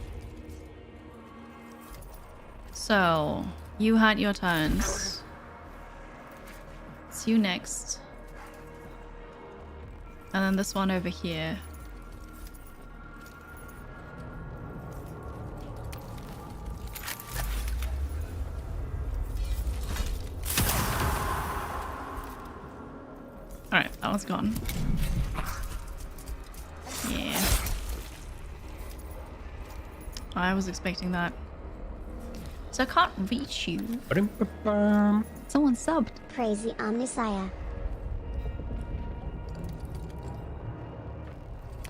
A: So, you had your turns. It's you next. And then this one over here. Alright, that one's gone. Yeah. I was expecting that. So I can't reach you. Someone subbed.
F: Praise the Omnisire.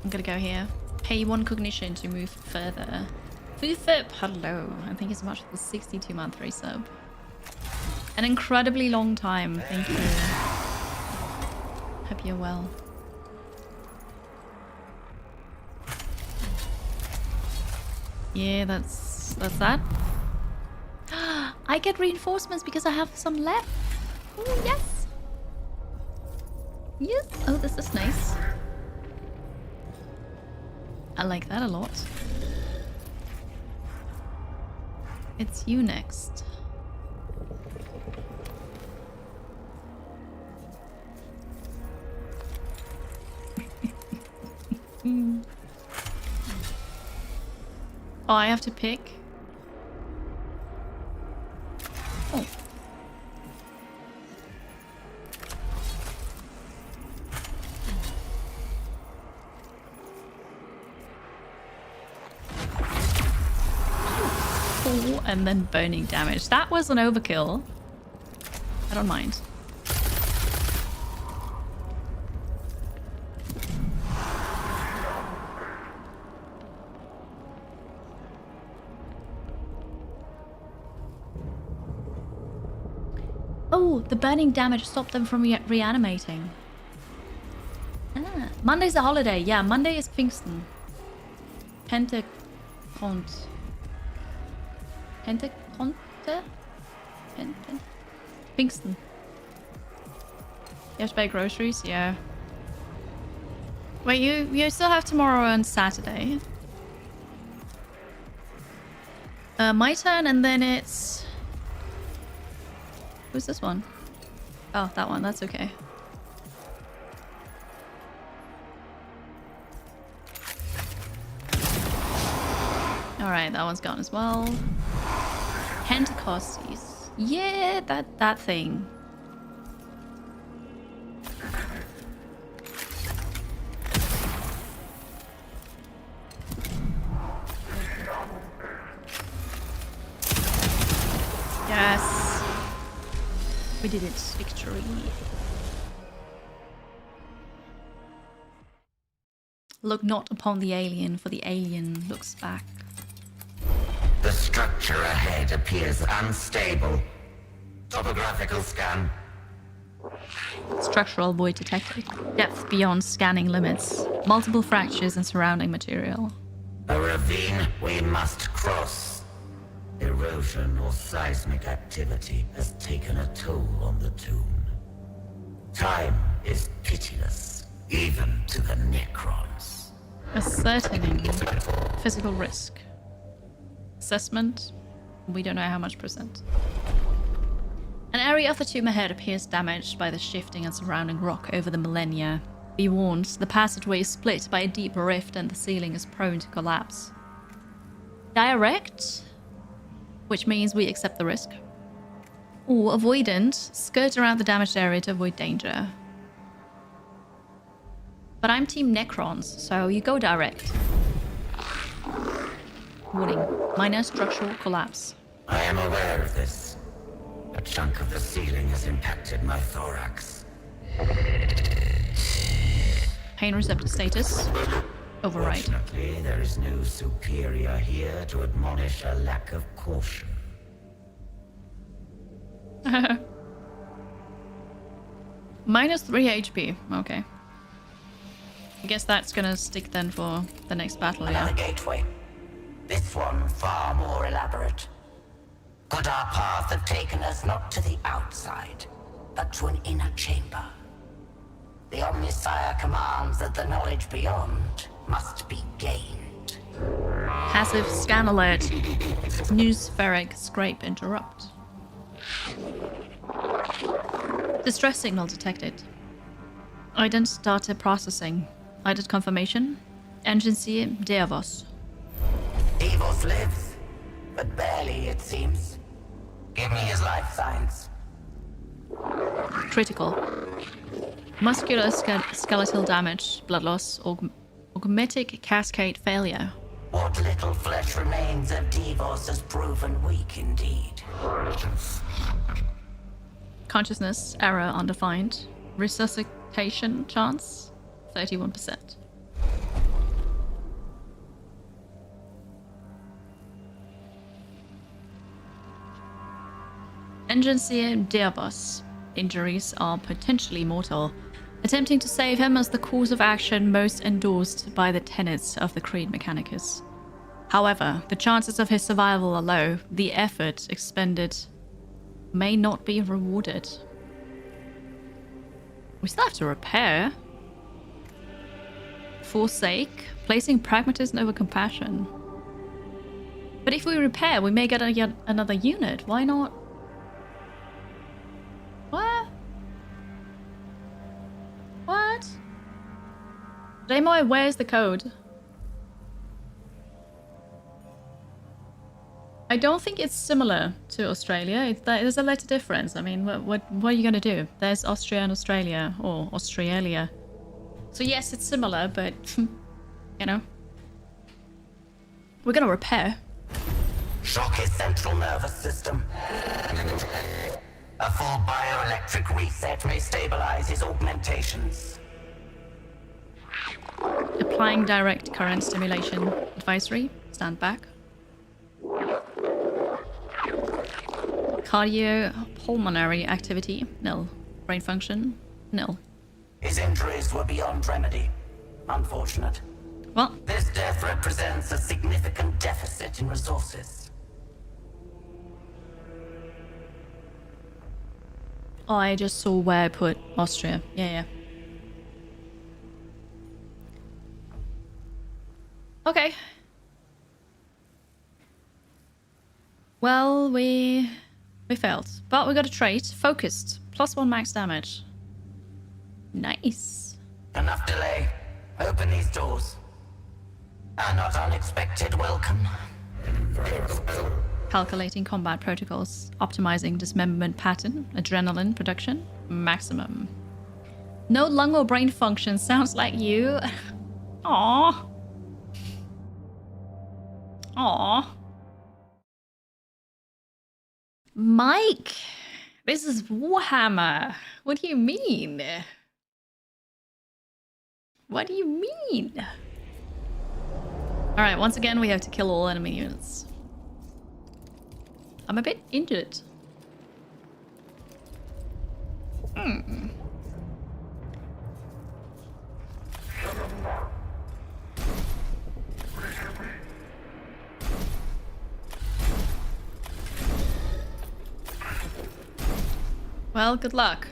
A: I'm gonna go here. Pay 1 cognition to move further. Foofip, hello. And thank you so much for the 62-month resub. An incredibly long time. Thank you. Hope you're well. Yeah, that's that. I get reinforcements because I have some left. Oh, yes. Yes. Oh, this is nice. I like that a lot. It's you next. Oh, I have to pick. Oh. Oh, and then burning damage. That was an overkill. I don't mind. Oh, the burning damage stopped them from reanimating. Ah, Monday's a holiday. Yeah, Monday is Pfingsten. Penteconte. Pfingsten. You have to buy groceries? Yeah. Wait, you still have tomorrow and Saturday. My turn, and then it's... Who's this one? Oh, that one. That's okay. Alright, that one's gone as well. Pentecostes. Yeah, that thing. Yes. We did it. Victory. Look not upon the alien, for the alien looks back.
B: The structure ahead appears unstable. Topographical scan.
A: Structural void detected. Depth beyond scanning limits. Multiple fractures in surrounding material.
B: A ravine we must cross. Erosion or seismic activity has taken a toll on the tomb. Time is pitiless, even to the Necrons.
A: Ascertaining physical risk. Assessment. We don't know how much percent. An area of the tomb ahead appears damaged by the shifting and surrounding rock over the millennia. Be warned, the passageway is split by a deep rift and the ceiling is prone to collapse. Direct, which means we accept the risk. Or avoidant, skirt around the damaged area to avoid danger. But I'm team Necrons, so you go direct. Warning, minor structural collapse.
B: I am aware of this. A chunk of the ceiling has impacted my thorax.
A: Pain receptor status. Override.
B: Fortunately, there is no superior here to admonish a lack of caution.
A: Minus 3 HP. Okay. I guess that's gonna stick then for the next battle,
B: Another
A: yeah.
B: gateway. This one far more elaborate. Could our path have taken us not to the outside, but to an inner chamber? The Omnisire commands that the knowledge beyond must be gained.
A: Passive scan alert. New spheric scrape interrupt. Distress signal detected. Ident data processing. Ident confirmation. Agency Deavos.
B: Evos lives, but barely, it seems. Give me his life signs.
A: Critical. Muscular skeletal damage, blood loss, augmetic cascade failure.
B: What little flesh remains of Devos has proven weak indeed.
A: Consciousness error undefined. Resuscitation chance 31%. Agency Deavos. Injuries are potentially mortal. Attempting to save him is the course of action most endorsed by the tenets of the Creed Mechanicus. However, the chances of his survival are low. The effort expended may not be rewarded. We still have to repair. Forsake, placing pragmatism over compassion. But if we repair, we may get yet another unit. Why not? What? What? Damoy, where's the code? I don't think it's similar to Australia. There's a letter difference. I mean, what are you gonna do? There's Austria and Australia, or Australia. So yes, it's similar, but you know, we're gonna repair.
B: Shock his central nervous system. A full bioelectric reset may stabilize his augmentations.
A: Applying direct current stimulation advisory. Stand back. Cardiopulmonary activity, nil. Brain function, nil.
B: His injuries were beyond remedy. Unfortunate.
A: Well,
B: This death represents a significant deficit in resources.
A: oh, I just saw where I put Austria. Yeah. Okay. Well, we failed. But we got a trait. Focused. +1 max damage. Nice.
B: Enough delay. Open these doors. A not unexpected welcome.
A: Calculating combat protocols. Optimizing dismemberment pattern. Adrenaline production. Maximum. No lung or brain function. Sounds like you. Aww. Aww. Mike, this is Warhammer. What do you mean? What do you mean? Alright, once again, we have to kill all enemy units. I'm a bit injured. Well, good luck.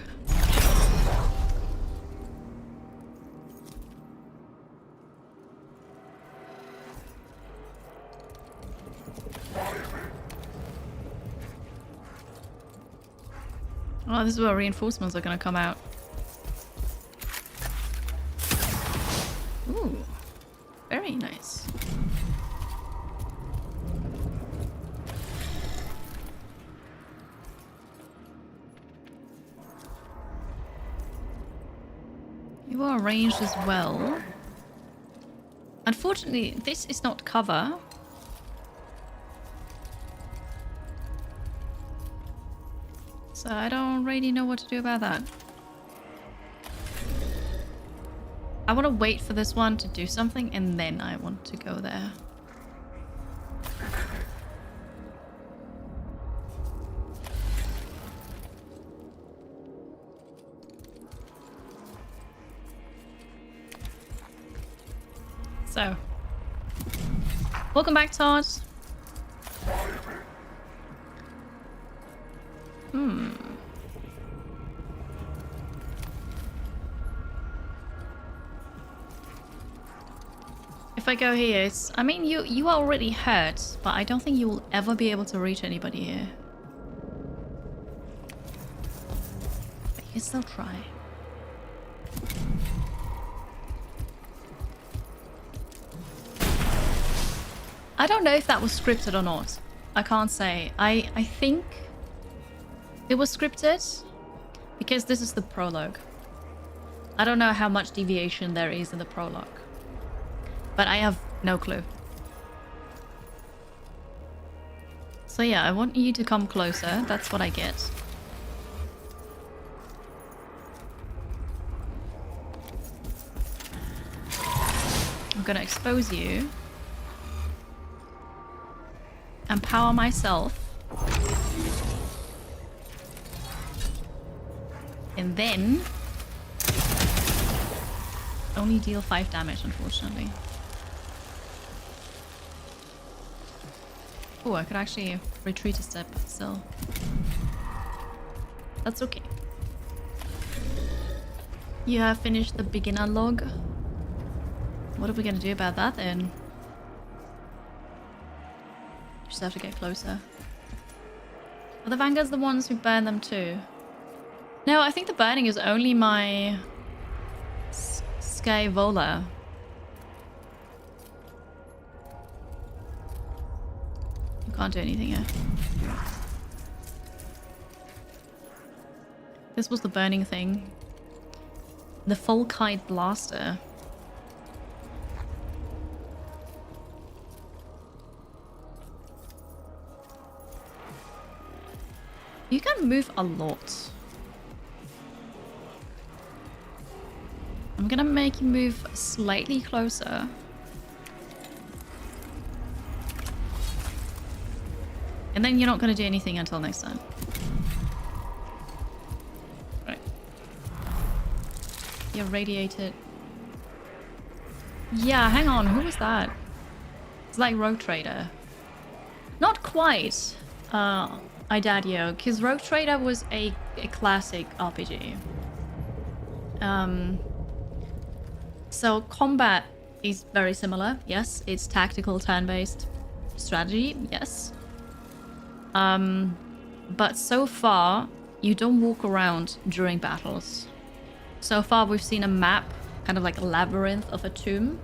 A: Oh, this is where reinforcements are gonna come out. Ooh, very nice. You are ranged as well. Unfortunately, this is not cover. So I don't really know what to do about that. I want to wait for this one to do something and then I want to go there. So, welcome back, Todd. If I go here, it's... I mean, you are already hurt, but I don't think you will ever be able to reach anybody here. But you can still try. I don't know if that was scripted or not. I can't say. I think it was scripted because this is the prologue. I don't know how much deviation there is in the prologue, but I have no clue. So yeah, I want you to come closer. That's what I get. I'm gonna expose you. Empower myself. And then only deal 5 damage, unfortunately. Oh, I could actually retreat a step still. That's okay. You have finished the beginner log. What are we gonna do about that then? Just have to get closer. Are the Vanguards the ones who burn them too? No, I think the burning is only my Skyvola. Can't do anything here. This was the burning thing. The Volkite Blaster. You can move a lot. I'm gonna make you move slightly closer. And then you're not gonna do anything until next time. Right. You're radiated. Yeah, hang on, who was that? It's like Rogue Trader. Not quite. Idadio, because Rogue Trader was a classic RPG. So combat is very similar, yes. It's tactical turn-based strategy, yes. But so far, you don't walk around during battles. So far, we've seen a map, kind of like a labyrinth of a tomb.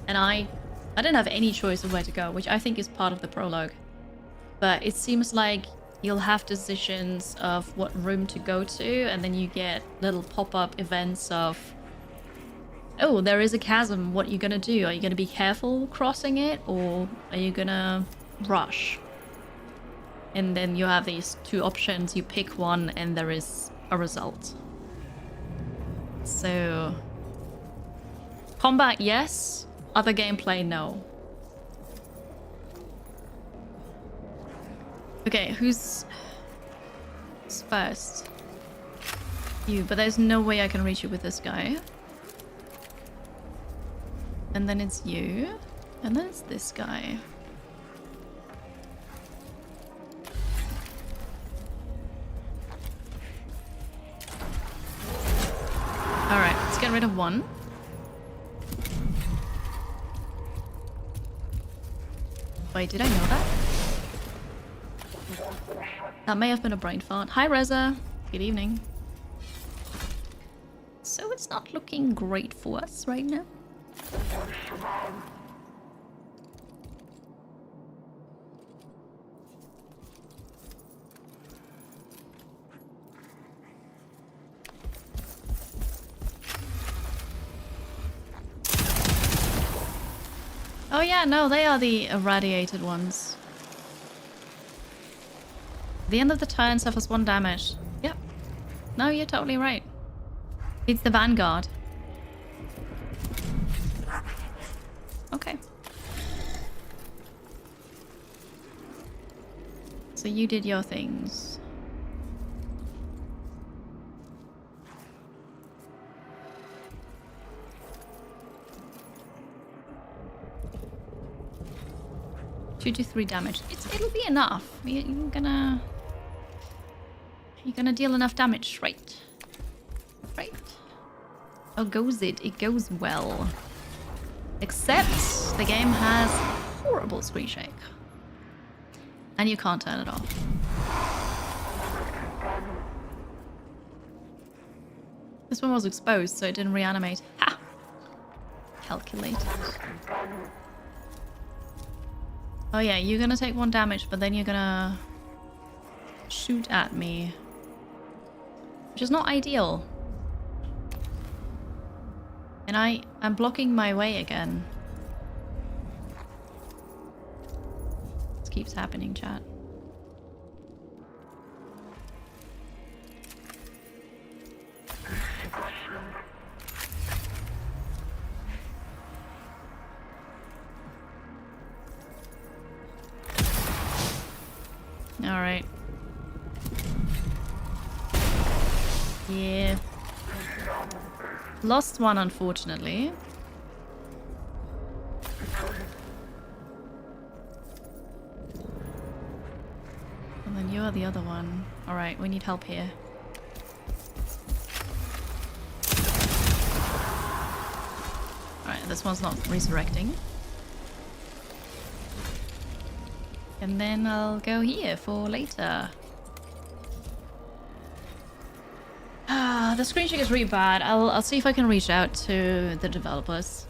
A: And I didn't have any choice of where to go, which I think is part of the prologue. But it seems like you'll have decisions of what room to go to, and then you get little pop-up events of, oh, there is a chasm, what are you gonna do? Are you gonna be careful crossing it, or are you gonna rush? And then you have these two options, you pick one, and there is a result. So, combat, yes. Other gameplay, no. Okay, who's first? You, but there's no way I can reach you with this guy. And then it's you. And then it's this guy. Alright, let's get rid of one. Wait, did I know that? That may have been a brain fart. Hi, Reza. Good evening. So it's not looking great for us right now. Oh yeah, no, they are the irradiated ones. The end of the turn suffers 1 damage. Yep. No, you're totally right. It's the Vanguard. Okay. So you did your things. Two to 3 damage. It'll be enough. You're gonna deal enough damage, right? Right. Oh, goes it? It goes well. Except the game has horrible screen shake. And you can't turn it off. This one was exposed, so it didn't reanimate. Ha! Calculated. Oh yeah, you're gonna take 1 damage, but then you're gonna shoot at me. Which is not ideal. And I'm blocking my way again. This keeps happening, chat. Alright. Yeah. Lost one, unfortunately. And then you're the other one. Alright, we need help here. Alright, this one's not resurrecting. And then I'll go here for later. The screen shake is really bad. I'll see if I can reach out to the developers.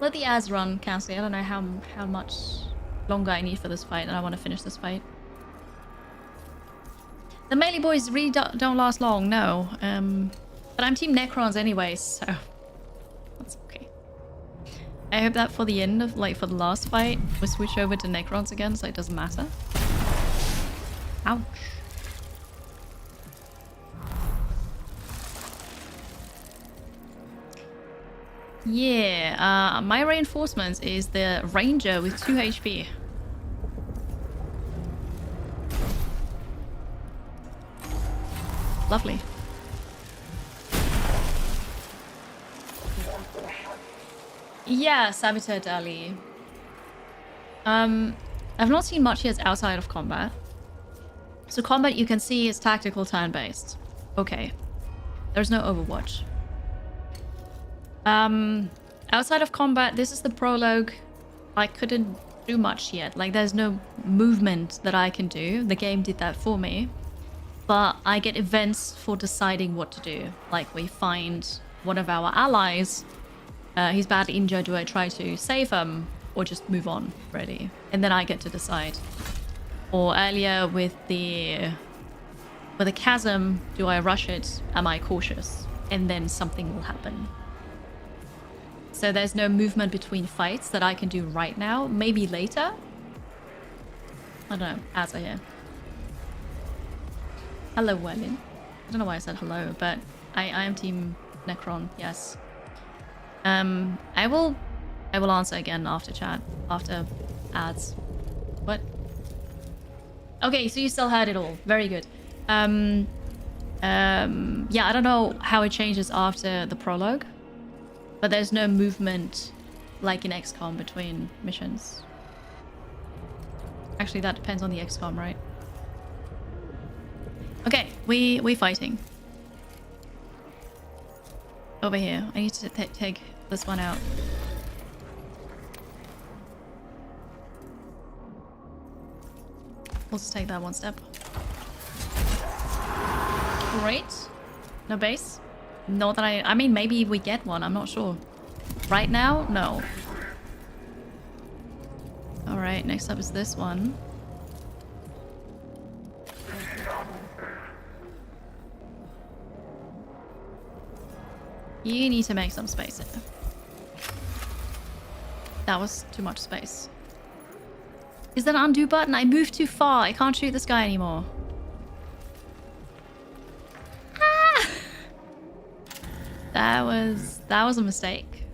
A: Let the ads run, Cassie. I don't know how much longer I need for this fight, and I want to finish this fight. The melee boys really don't last long, no. But I'm team Necrons anyways, so that's okay. I hope that for the end of, like, for the last fight, we switch over to Necrons again, so it doesn't matter. Ouch. Yeah, my reinforcement is the Ranger with 2 HP. Lovely. Yeah, Saboteur Dali. I've not seen much yet outside of combat. So combat, you can see, is tactical turn-based. Okay. There's no Overwatch. Outside of combat, this is the prologue. I couldn't do much yet. Like, there's no movement that I can do. The game did that for me. But I get events for deciding what to do. Like, we find one of our allies. He's badly injured. Do I try to save him or just move on, really? And then I get to decide. Or earlier with the chasm, do I rush it? Am I cautious? And then something will happen. So there's no movement between fights that I can do right now. Maybe later. I don't know. Ads are here. Hello, Wellin. I don't know why I said hello, but I am team Necron. Yes. I will answer again after chat, after ads. What? Okay, so you still heard it all. Very good. Yeah, I don't know how it changes after the prologue, but there's no movement like in XCOM between missions. Actually, that depends on the XCOM, right? Okay, we fighting. Over here. I need to take this one out. We'll just take that one step. Great. No base? Not that I mean, maybe we get one. I'm not sure. Right now? No. Alright, next up is this one. You need to make some space here. That was too much space. Is that an undo button? I moved too far. I can't shoot this guy anymore. Ah! That was a mistake.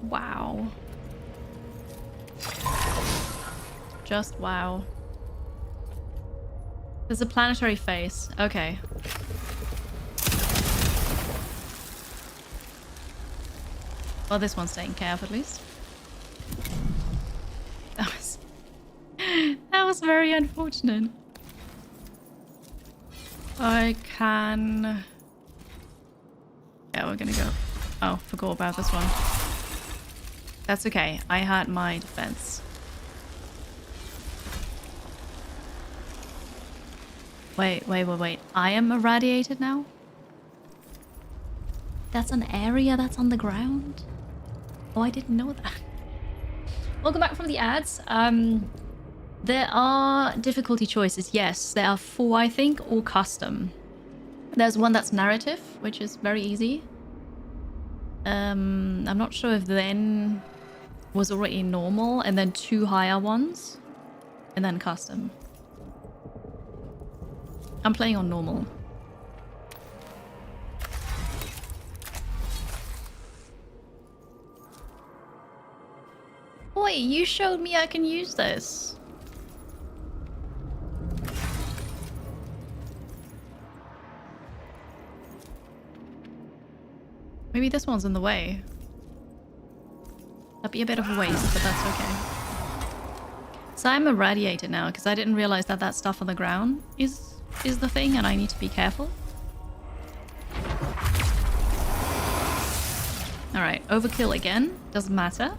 A: Wow. Just wow. There's a planetary face. Okay. Well, this one's taken care of at least. That was very unfortunate. I can... Yeah, we're gonna go... Oh, forgot about this one. That's okay. I had my defense. Wait. I am irradiated now? That's an area that's on the ground? Oh, I didn't know that. Welcome back from the ads. There are difficulty choices. Yes, there are 4, I think, all custom. There's one that's narrative, which is very easy. I'm not sure if then was already normal, and then 2 higher ones, and then custom. I'm playing on normal. Wait, you showed me I can use this. Maybe this one's in the way. That'd be a bit of a waste, but that's okay. So I'm irradiated now because I didn't realize that that stuff on the ground is the thing, and I need to be careful. Alright, overkill again. Doesn't matter.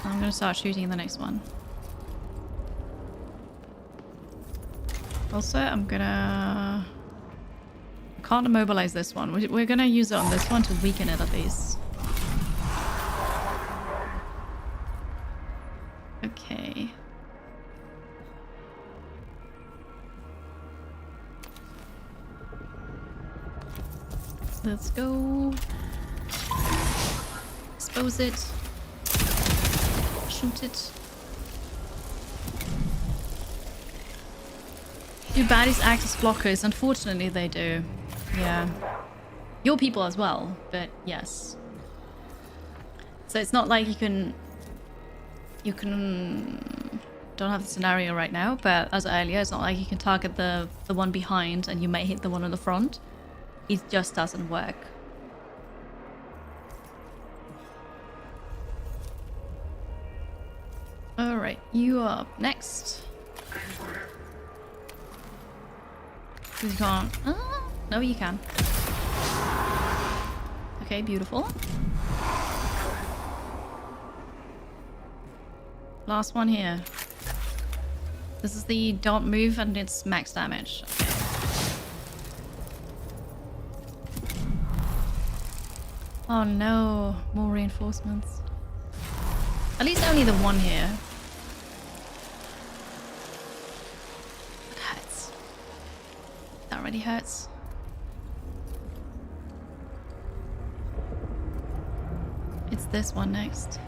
A: I'm gonna start shooting the next one. Also, I'm gonna can't immobilize this one. We're gonna use it on this one to weaken it at least. Okay. Let's go. Expose it. Shoot it. Do baddies act as blockers? Unfortunately, they do. Yeah. Your people as well, but yes. So it's not like you can... Don't have the scenario right now, but as earlier, it's not like you can target the one behind and you may hit the one on the front. It just doesn't work. Alright, you are up next. You can't. Oh, no, you can. Okay, beautiful. Last one here. This is the don't move and it's max damage. Okay. Oh no, more reinforcements. At least only the one here. It hurts. That already hurts. It's this one next.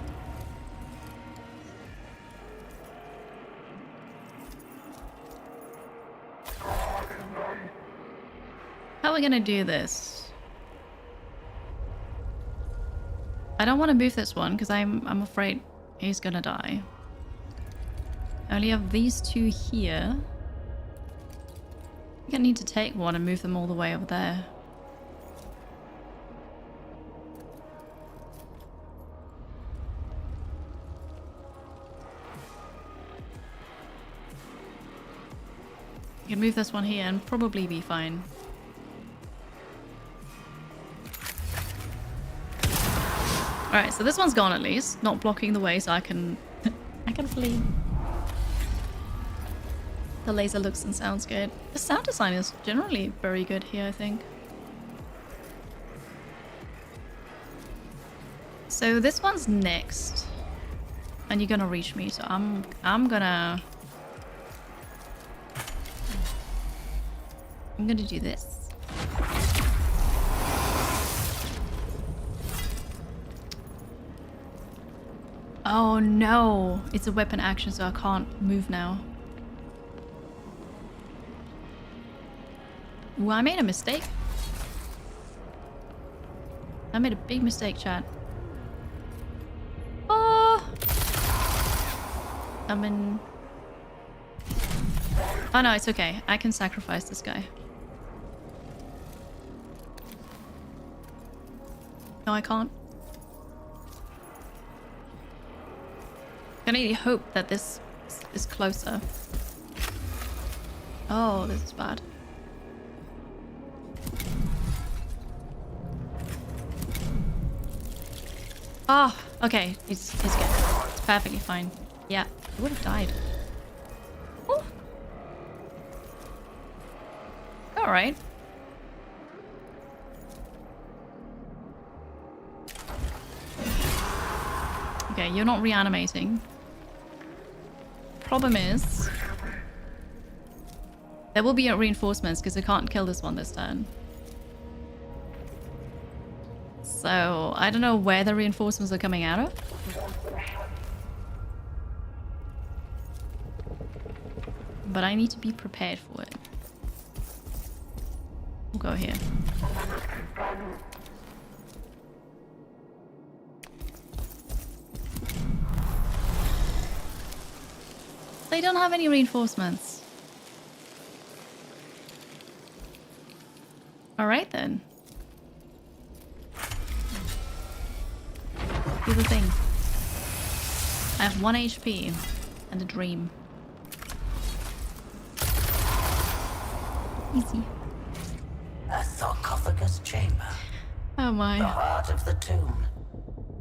A: How are we gonna do this? I don't want to move this one because I'm afraid he's gonna die. I only have these two here. I think I need to take one and move them all the way over there. I can move this one here and probably be fine. Alright, so this one's gone at least. Not blocking the way, so I can... I can flee. The laser looks and sounds good. The sound design is generally very good here, I think. So this one's next. And you're gonna reach me, so I'm gonna do this. Oh no! It's a weapon action, so I can't move now. Well, I made a mistake. I made a big mistake, chat. Oh! I'm in... Oh no, it's okay. I can sacrifice this guy. No, I can't. I can only hope that this is closer. Oh, this is bad. Oh, okay. It's good. It's perfectly fine. Yeah, I would have died. Ooh. Alright. Okay, you're not reanimating. Problem is, there will be reinforcements because I can't kill this one this turn. So, I don't know where the reinforcements are coming out of. But I need to be prepared for it. We'll go here. They don't have any reinforcements. Alright then. Do the thing. I have 1 HP and a dream. Easy.
B: A sarcophagus chamber.
A: Oh my.
B: The heart of the tomb.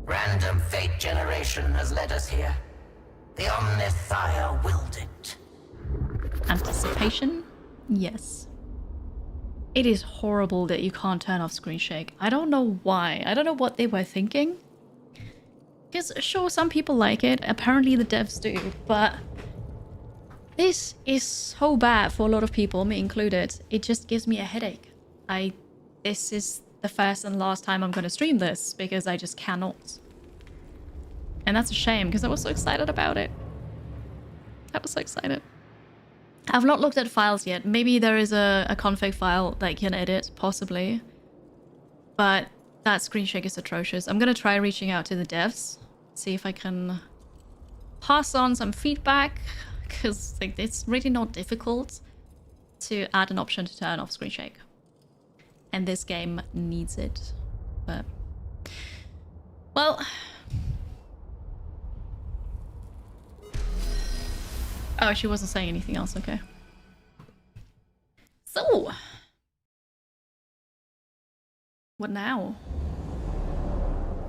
B: Random fate generation has led us here. The Omnissiah willed it.
A: Anticipation? Yes. It is horrible that you can't turn off screen shake. I don't know why. I don't know what they were thinking. Because sure, some people like it. Apparently the devs do. But this is so bad for a lot of people, me included. It just gives me a headache. This is the first and last time I'm going to stream this because I just cannot. And that's a shame because I was so excited about it. I was so excited. I've not looked at files yet. Maybe there is a config file that I can edit, possibly. But that screen shake is atrocious. I'm going to try reaching out to the devs. See if I can pass on some feedback. Because like, it's really not difficult to add an option to turn off screen shake. And this game needs it. But... well... oh, she wasn't saying anything else, okay. So... what now?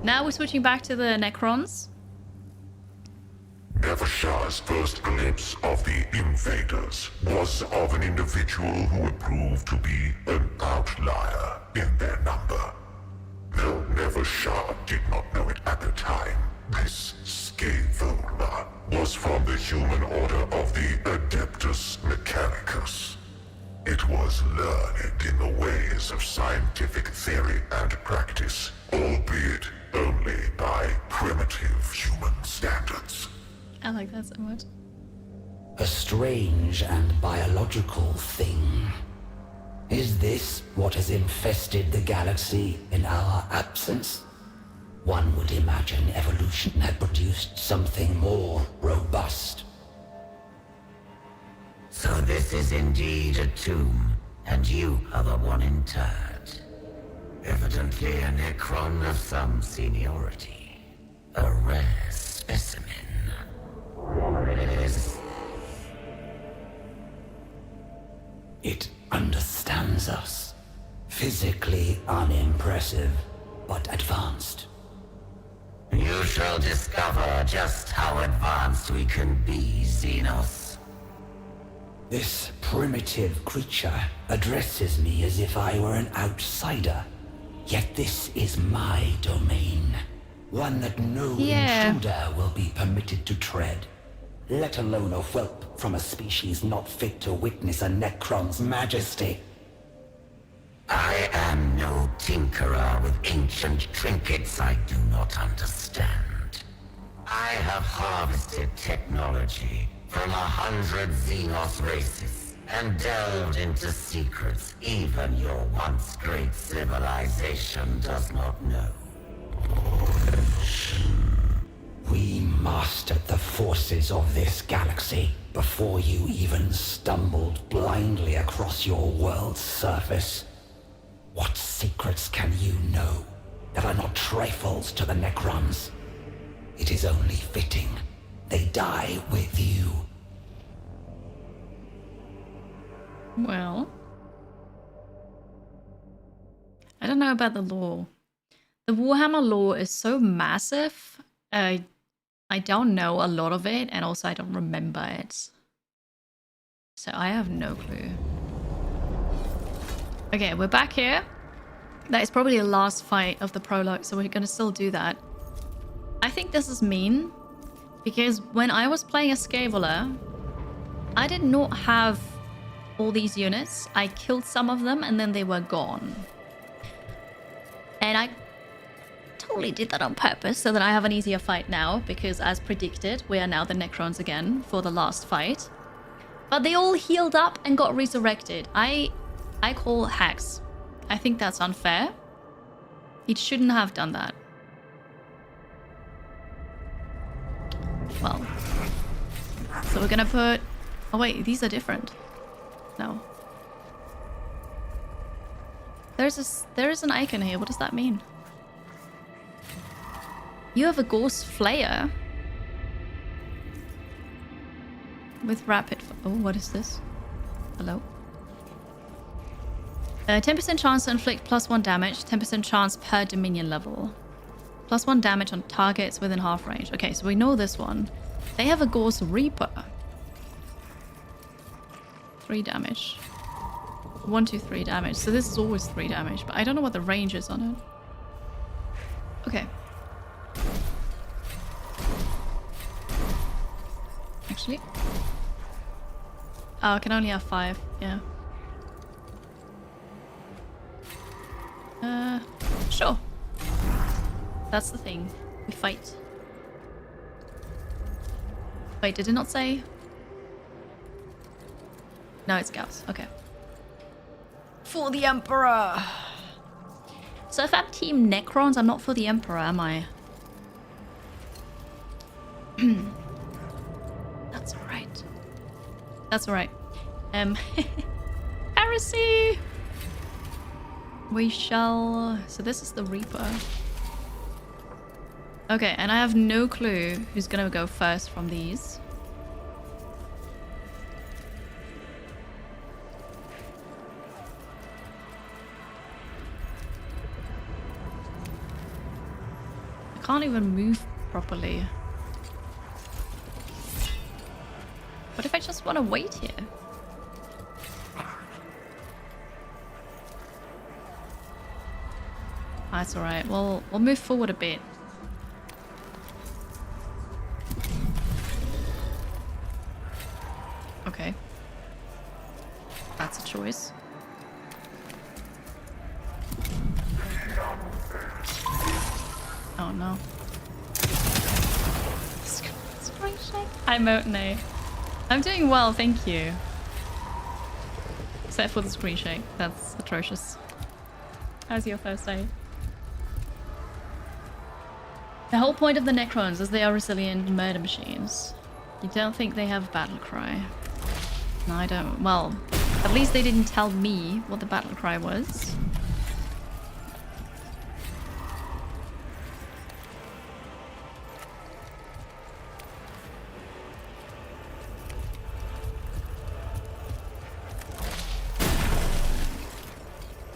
A: Now we're switching back to the Necrons.
E: Nevershah's first glimpse of the invaders was of an individual who would prove to be an outlier in their number. Though Nevershah did not know it at the time, this Scaevola was from the human order of the Adeptus Mechanicus. It was learned in the ways of scientific theory and practice, albeit only by primitive human standards.
A: I like that so much.
D: A strange and biological thing. Is this what has infested the galaxy in our absence? One would imagine evolution had produced something more robust.
B: So this is indeed a tomb, and you are the one interred. Evidently a Necron of some seniority. A rare specimen.
D: It understands us. Physically unimpressive, but advanced.
B: You shall discover just how advanced we can be, Xenos.
D: This primitive creature addresses me as if I were an outsider. Yet this is my domain. One that no intruder will be permitted to tread. Let alone a whelp from a species not fit to witness a Necron's majesty.
B: I am no tinkerer with ancient trinkets I do not understand. I have harvested technology from 100 Xenos races and delved into secrets even your once great civilization does not know.
D: We mastered the forces of this galaxy before you even stumbled blindly across your world's surface. What secrets can you know that are not trifles to the Necrons? It is only fitting they die with you.
A: Well... I don't know about the lore. The Warhammer lore is so massive, I don't know a lot of it, and also I don't remember it. So I have no clue. Okay, we're back here. That is probably the last fight of the prologue, so we're gonna still do that. I think this is mean, because when I was playing a Scaevola, I did not have all these units. I killed some of them, and then they were gone. And I totally did that on purpose so that I have an easier fight now, because as predicted, we are now the Necrons again for the last fight. But they all healed up and got resurrected. I call hacks. I think that's unfair. It shouldn't have done that. Well. So we're gonna put... oh wait, these are different. No. There is an icon here. What does that mean? You have a Ghost Flayer. With rapid... oh, what is this? Hello? 10% chance to inflict +1 damage. 10% chance per Dominion level. +1 damage on targets within half range. Okay, so we know this one. They have a Ghost Reaper. 3 damage. 1, 2, 3 damage. So this is always 3 damage, but I don't know what the range is on it. Okay. Actually. Oh, I can only have 5. Yeah. Sure. That's the thing. We fight. Wait, did it not say? No, it's scouts. Okay. For the Emperor! So if I'm Team Necrons, I'm not for the Emperor, am I? That's alright. That's alright. Heresy! We shall... So this is the Reaper. Okay, and I have no clue who's gonna go first from these. I can't even move properly. What if I just want to wait here? That's alright. We'll move forward a bit. Okay. That's a choice. Oh no. Screen shake. Hi Motene. I'm doing well, thank you. Except for the screen shake. That's atrocious. How's your first day? The whole point of the Necrons is they are resilient murder machines. You don't think they have battle cry? No, I don't. Well, at least they didn't tell me what the battle cry was.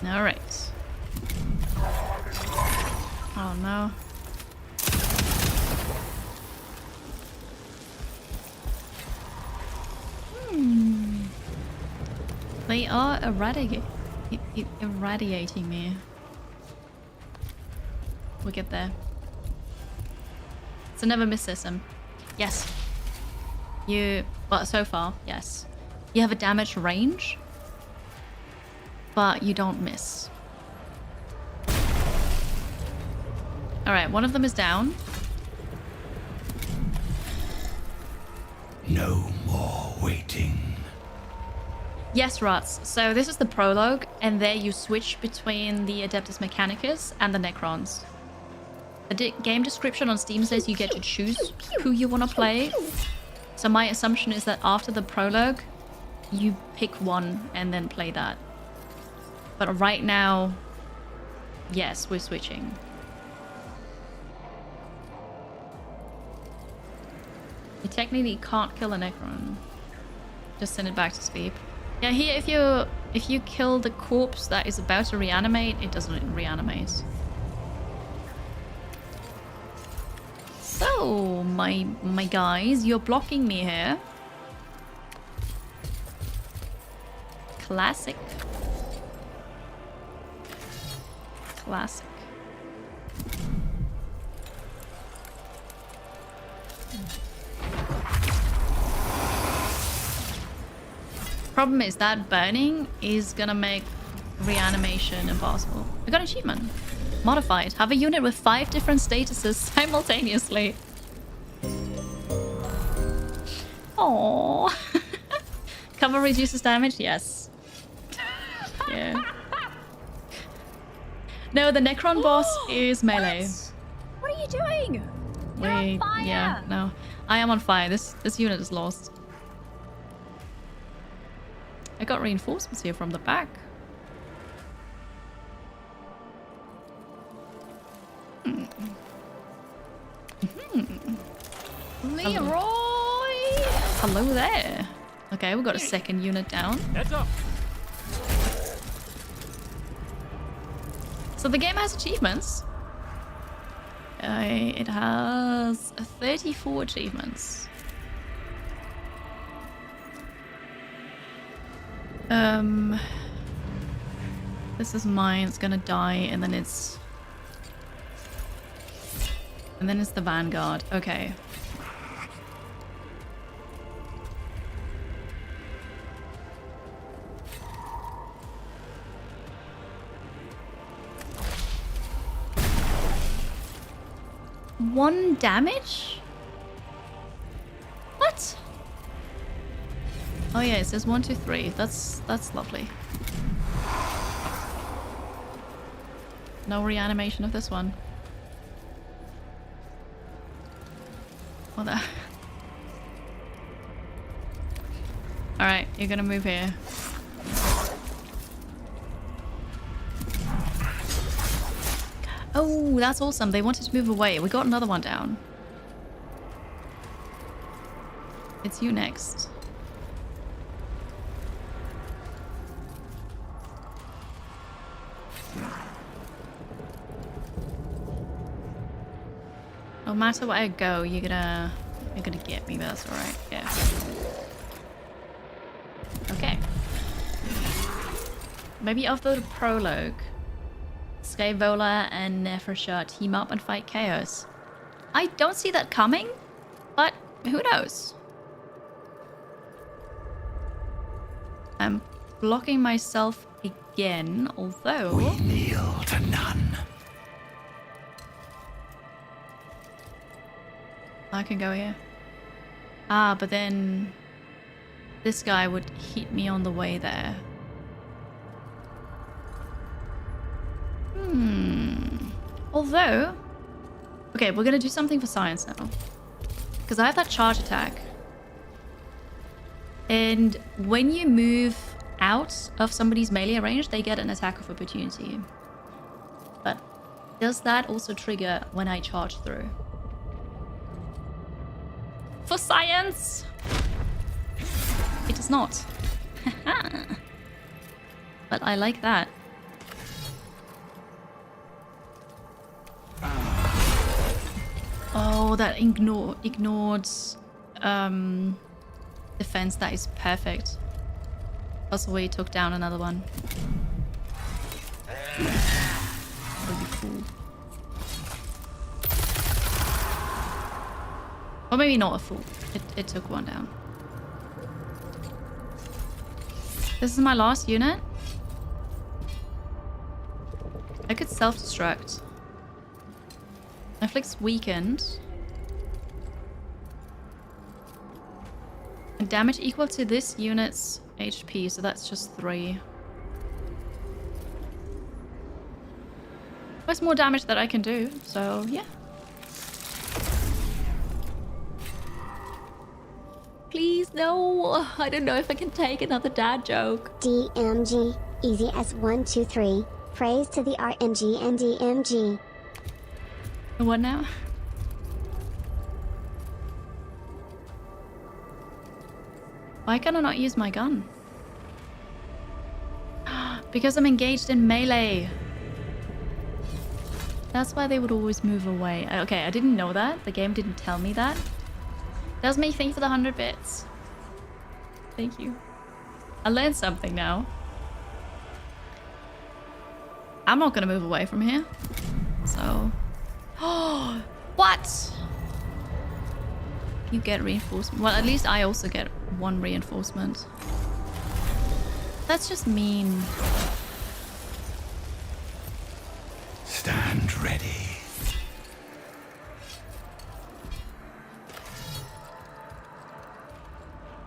A: Alright. Oh no. They are irradiating me. We'll get there. It's a never miss system. Yes. Well, so far, yes. You have a damage range, but you don't miss. Alright, one of them is down.
D: No more waiting.
A: Yes, Rots. So this is the prologue, and there you switch between the Adeptus Mechanicus and the Necrons. The game description on Steam says you get to choose who you want to play. So my assumption is that after the prologue, you pick one and then play that. But right now, yes, we're switching. You technically can't kill a Necron. Just send it back to sleep. Yeah, here if you kill the corpse that is about to reanimate, it doesn't reanimate. So, my guys, you're blocking me here. Classic. Classic. Problem is that burning is gonna make reanimation impossible. I got an achievement. Modified. Have a unit with 5 different statuses simultaneously. Aww. Cover reduces damage? Yes. Yeah. No, the Necron boss is melee.
G: What are you doing? You're
A: Wait,
G: on fire.
A: yeah, no. I am on fire. This unit is lost. I got reinforcements here from the back. Leroy! Hello there. Okay, we've got a second unit down.
H: Heads up.
A: So the game has achievements. It has 34 achievements. This is mine. It's gonna die, and then it's... And then it's the Vanguard. Okay. One damage? What? Oh yeah, it says 1, 2, 3. That's lovely. No reanimation of this one. What the? Alright, you're gonna move here. Oh, that's awesome. They wanted to move away. We got another one down. It's you next. No matter where I go, you're gonna get me, but that's alright. Yeah. Okay. Maybe after the prologue, Skyvola and Nefersha team up and fight Chaos. I don't see that coming, but who knows? I'm blocking myself again, although...
D: We kneel to none.
A: I can go here. Ah, but then this guy would hit me on the way there. Although... Okay, we're gonna do something for science now. Because I have that charge attack. And when you move out of somebody's melee range, they get an attack of opportunity. But does that also trigger when I charge through? For science! It does not. But I like that. Oh, that ignored defense. That is perfect. Also, we took down another one. That would be cool. Or maybe not a full. It took one down. This is my last unit. I could self-destruct. Afflicts weakened. And damage equal to this unit's HP, so that's just 3. There's more damage that I can do, so yeah. Please, no. I don't know if I can take another dad joke.
F: DMG, easy as 1, 2, 3. Praise to the RMG and DMG.
A: What now? Why can I not use my gun? Because I'm engaged in melee. That's why they would always move away. Okay, I didn't know that. The game didn't tell me that. Does make thank you for the 100 bits. Thank you. I learned something now. I'm not gonna move away from here. So... Oh, what? You get reinforcement. Well, at least I also get 1 reinforcement. That's just mean.
D: Stand ready.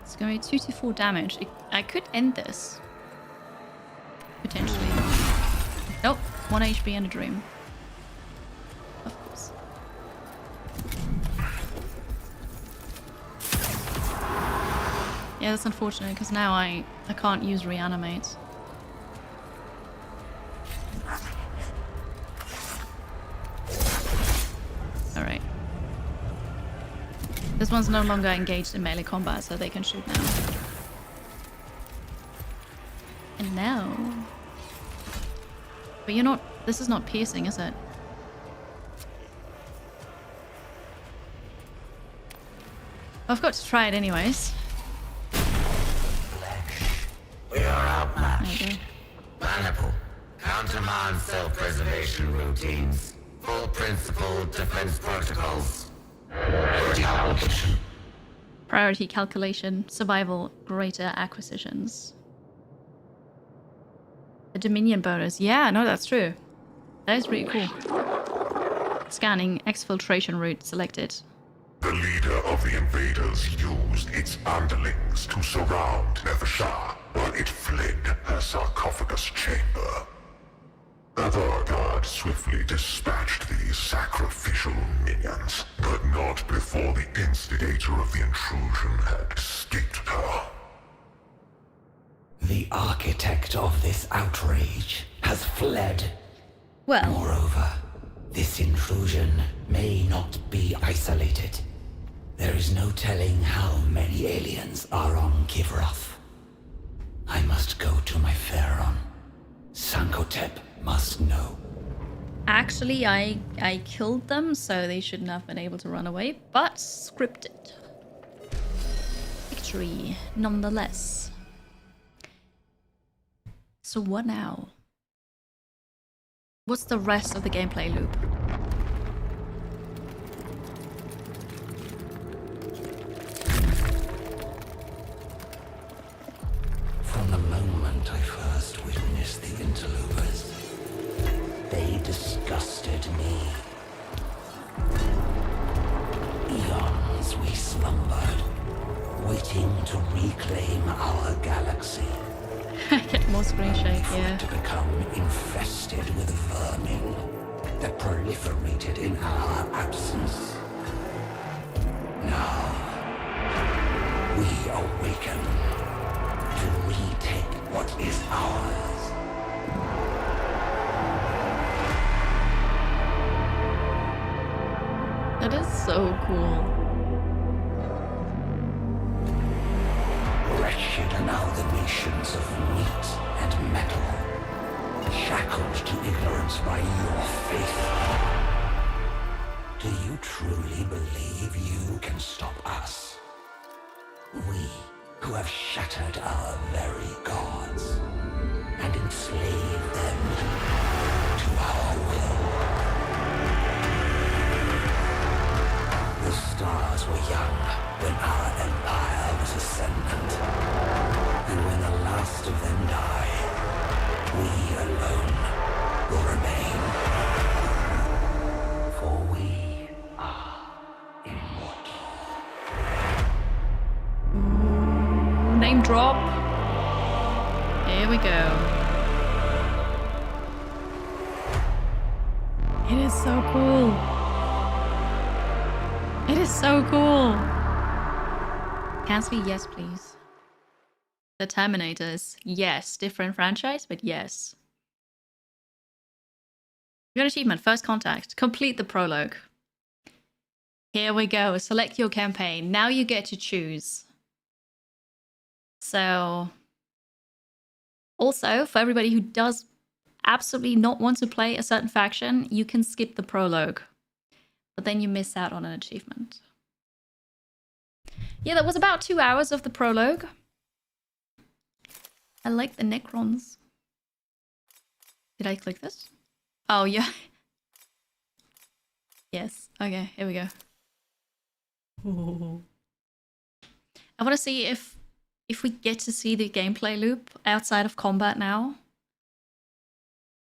A: It's going to be 2 to 4 damage. I could end this. Potentially. Nope. 1 HP and a dream. Of course. Yeah, that's unfortunate because now I can't use reanimate. Alright. This one's no longer engaged in melee combat, so they can shoot now. And now... But you're not... This is not piercing, is it? I've got to try it anyways.
B: We are outmatched.
A: There you
B: Hannibal, advanced self-preservation routines, full principle defense protocols.
A: Priority calculation, survival, greater acquisitions. A Dominion bonus. Yeah, no, that's true. That is really cool. Scanning, exfiltration route selected.
E: The leader of the invaders used its underlings to surround Nevershah while it fled her sarcophagus chamber. The Vargard swiftly dispatched these sacrificial minions, but not before the instigator of the intrusion had escaped her.
D: The architect of this outrage has fled.
A: Well,
D: Moreover, this intrusion may not be isolated. There is no telling how many aliens are on Kivroth. I must go to my Pharaon. Sankotep must know.
A: actually, I killed them, so they shouldn't have been able to run away, but scripted. Victory, nonetheless. So what now? What's the rest of the gameplay loop?
D: From the moment I first witnessed the interlopers, they disgusted me. Eons we slumbered, waiting to reclaim our galaxy.
A: I get more screen shake,
D: For
A: yeah.
D: it to become infested with vermin that proliferated in our absence. Now, we awaken to retake what is ours.
A: That is so cool.
D: Wretched are now the nations of meat and metal, shackled to ignorance by your faith. Do you truly believe you can stop us? We, who have shattered our very gods and enslaved them to our will. The stars were young when our empire was ascendant, and when the last of them die, we alone will remain. For we are immortal.
A: Name drop. Here we go. It is so cool. It is so cool. Cancel, yes, please. The Terminators, yes. Different franchise, but yes. You got achievement, first contact. Complete the prologue. Here we go. Select your campaign. Now you get to choose. So, also, for everybody who does absolutely not want to play a certain faction, you can skip the prologue. But then you miss out on an achievement. Yeah, that was about 2 hours of the prologue. I like the Necrons. Did I click this? Oh, yeah. Yes. Okay, here we go. Ooh. I want to see if we get to see the gameplay loop outside of combat now.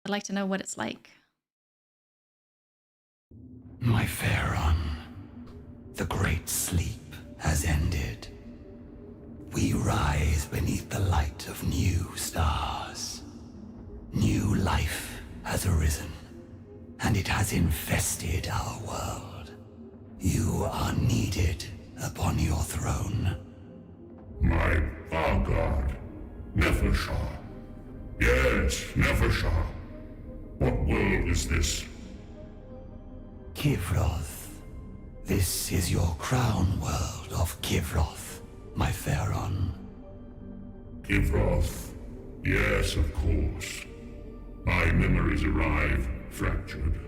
A: I'd like to know what it's like.
D: My Pharaon, the great sleep has ended. We rise beneath the light of new stars. New life has arisen, and it has infested our world. You are needed upon your throne.
C: My Vargard, Nevershah. Yes, Nevershah. What world is this?
D: Kivroth. This is your crown world of Kivroth, my Pharaon.
C: Kivroth. Yes, of course. My memories arrive fractured,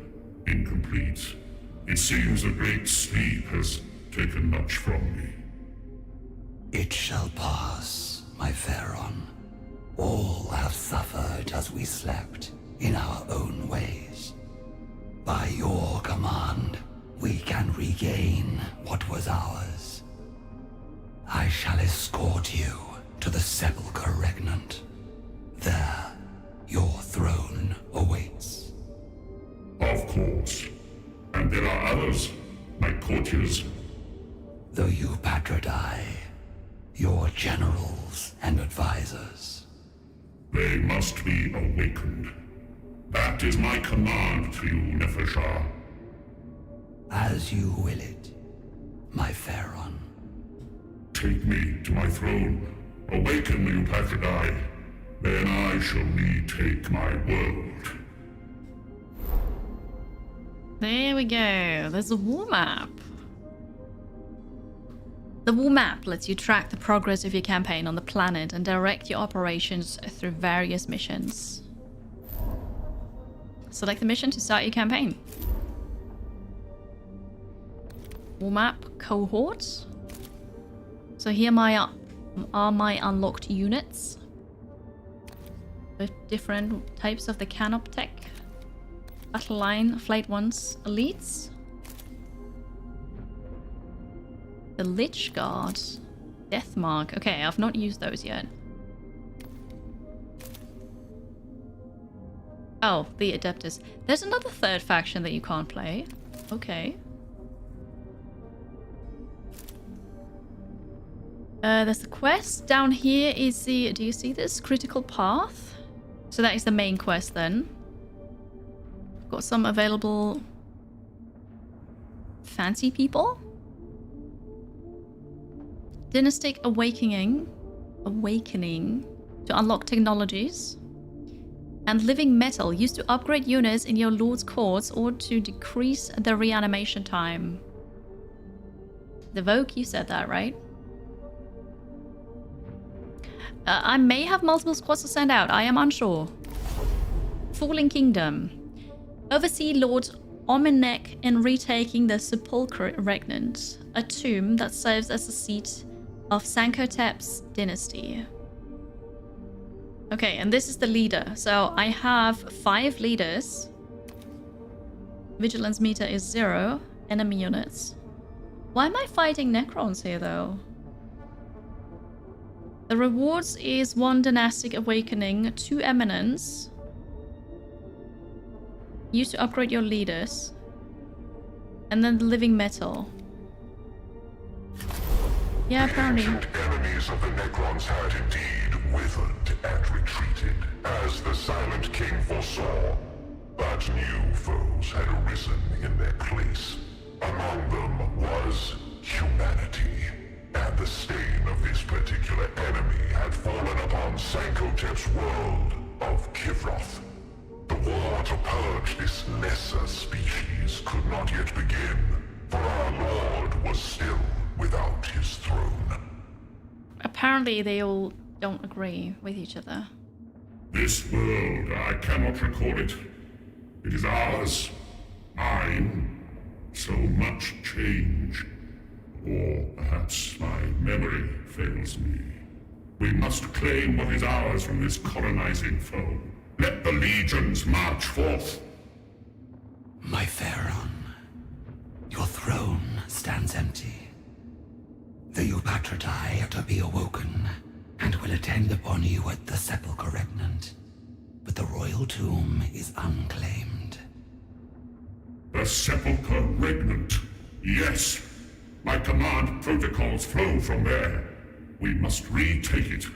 C: incomplete. It seems a great sleep has taken much from me.
D: It shall pass, my Pharaon. All have suffered as we slept in our own ways. By your command, we can regain what was ours. I shall escort you to the Sepulchre Regnant. There, your throne awaits.
C: Of course. And there are others, my courtiers.
D: The Eupatridae, your generals and advisors.
C: They must be awakened. That is my command to you, Nepheshah.
D: As you will it, my Pharaon.
C: Take me to my throne. Awaken the Eupatridae. Then I shall retake my world.
A: There we go. There's a war map. The war map lets you track the progress of your campaign on the planet and direct your operations through various missions. Select the mission to start your campaign. War map cohorts. So here are my unlocked units with different types of the Canoptech. Battle line, Flight 1's elites. The Lich Guard. Death Mark. Okay, I've not used those yet. Oh, the Adeptus. There's another third faction that you can't play. Okay. There's the quest. Down here is the... Do you see this? Critical Path. So that is the main quest then. Got some available... fancy people. Dynastic Awakening to unlock technologies. And Living Metal used to upgrade units in your Lord's Courts or to decrease the reanimation time. The Vogue, you said that, right? I may have multiple squads to send out, I am unsure. Falling Kingdom. Oversee Lord Ominek in retaking the Sepulchre Regnant, a tomb that serves as the seat of Sankotep's dynasty. Okay, and this is the leader. So I have 5 leaders. Vigilance meter is 0. Enemy units. Why am I fighting Necrons here, though? The rewards is 1 Dynastic Awakening, 2 Eminence. Used to upgrade your leaders. And then the Living Metal. Yeah, apparently.
E: The ancient enemies of the Necrons had indeed withered and retreated, as the Silent King foresaw. But new foes had arisen in their place. Among them was humanity. And the stain of this particular enemy had fallen upon Sankotep's world of Kivroth. The war to purge this lesser species could not yet begin, for our Lord was still without his throne.
A: Apparently they all don't agree with each other.
C: This world, I cannot recall it. It is ours. Mine. So much change. Or perhaps my memory fails me. We must claim what is ours from this colonizing foe. Let the legions march forth.
D: My Pharaon, your throne stands empty. The Eupatridae are to be awoken, and will attend upon you at the Sepulchre Regnant. But the royal tomb is unclaimed.
C: The Sepulchre Regnant. Yes. My command protocols flow from there. We must retake it.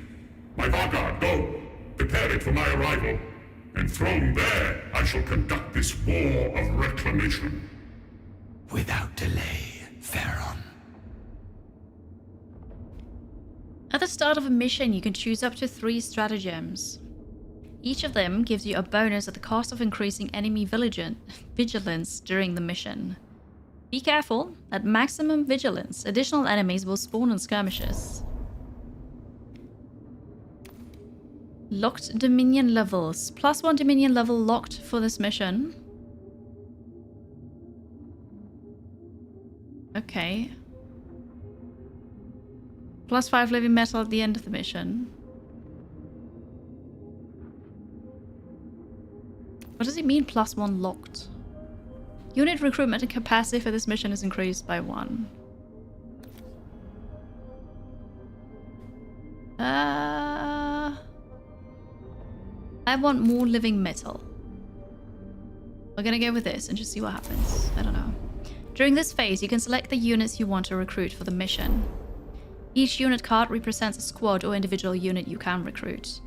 C: My Vanguard, go! Prepare it for my arrival. Enthroned there, I shall conduct this war of reclamation.
D: Without delay, Pharaon.
A: At the start of a mission, you can choose up to 3 stratagems. Each of them gives you a bonus at the cost of increasing enemy vigilance during the mission. Be careful, at maximum vigilance, additional enemies will spawn in skirmishes. Locked Dominion levels. +1 Dominion level locked for this mission. Okay. +5 living metal at the end of the mission. What does it mean, +1 locked? Unit recruitment and capacity for this mission is increased by 1. I want more living metal. We're gonna go with this and just see what happens. I don't know. During this phase, you can select the units you want to recruit for the mission. Each unit card represents a squad or individual unit you can recruit.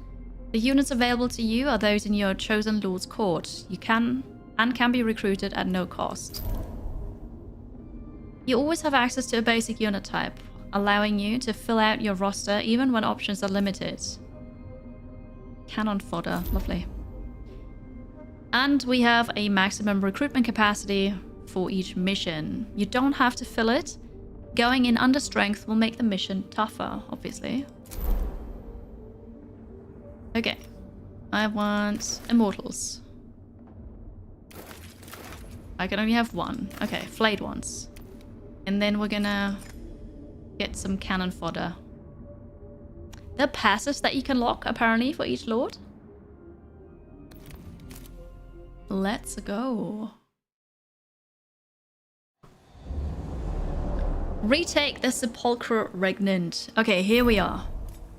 A: The units available to you are those in your chosen Lord's Court. You can be recruited at no cost. You always have access to a basic unit type, allowing you to fill out your roster even when options are limited. Cannon fodder, lovely. And we have a maximum recruitment capacity for each mission. You don't have to fill it. Going in under strength will make the mission tougher, obviously. Okay. I want immortals. I can only have 1. Okay, flayed ones. And then we're gonna get some cannon fodder. There are passives that you can lock, apparently, for each lord. Let's go. Retake the Sepulchre Regnant. Okay, here we are.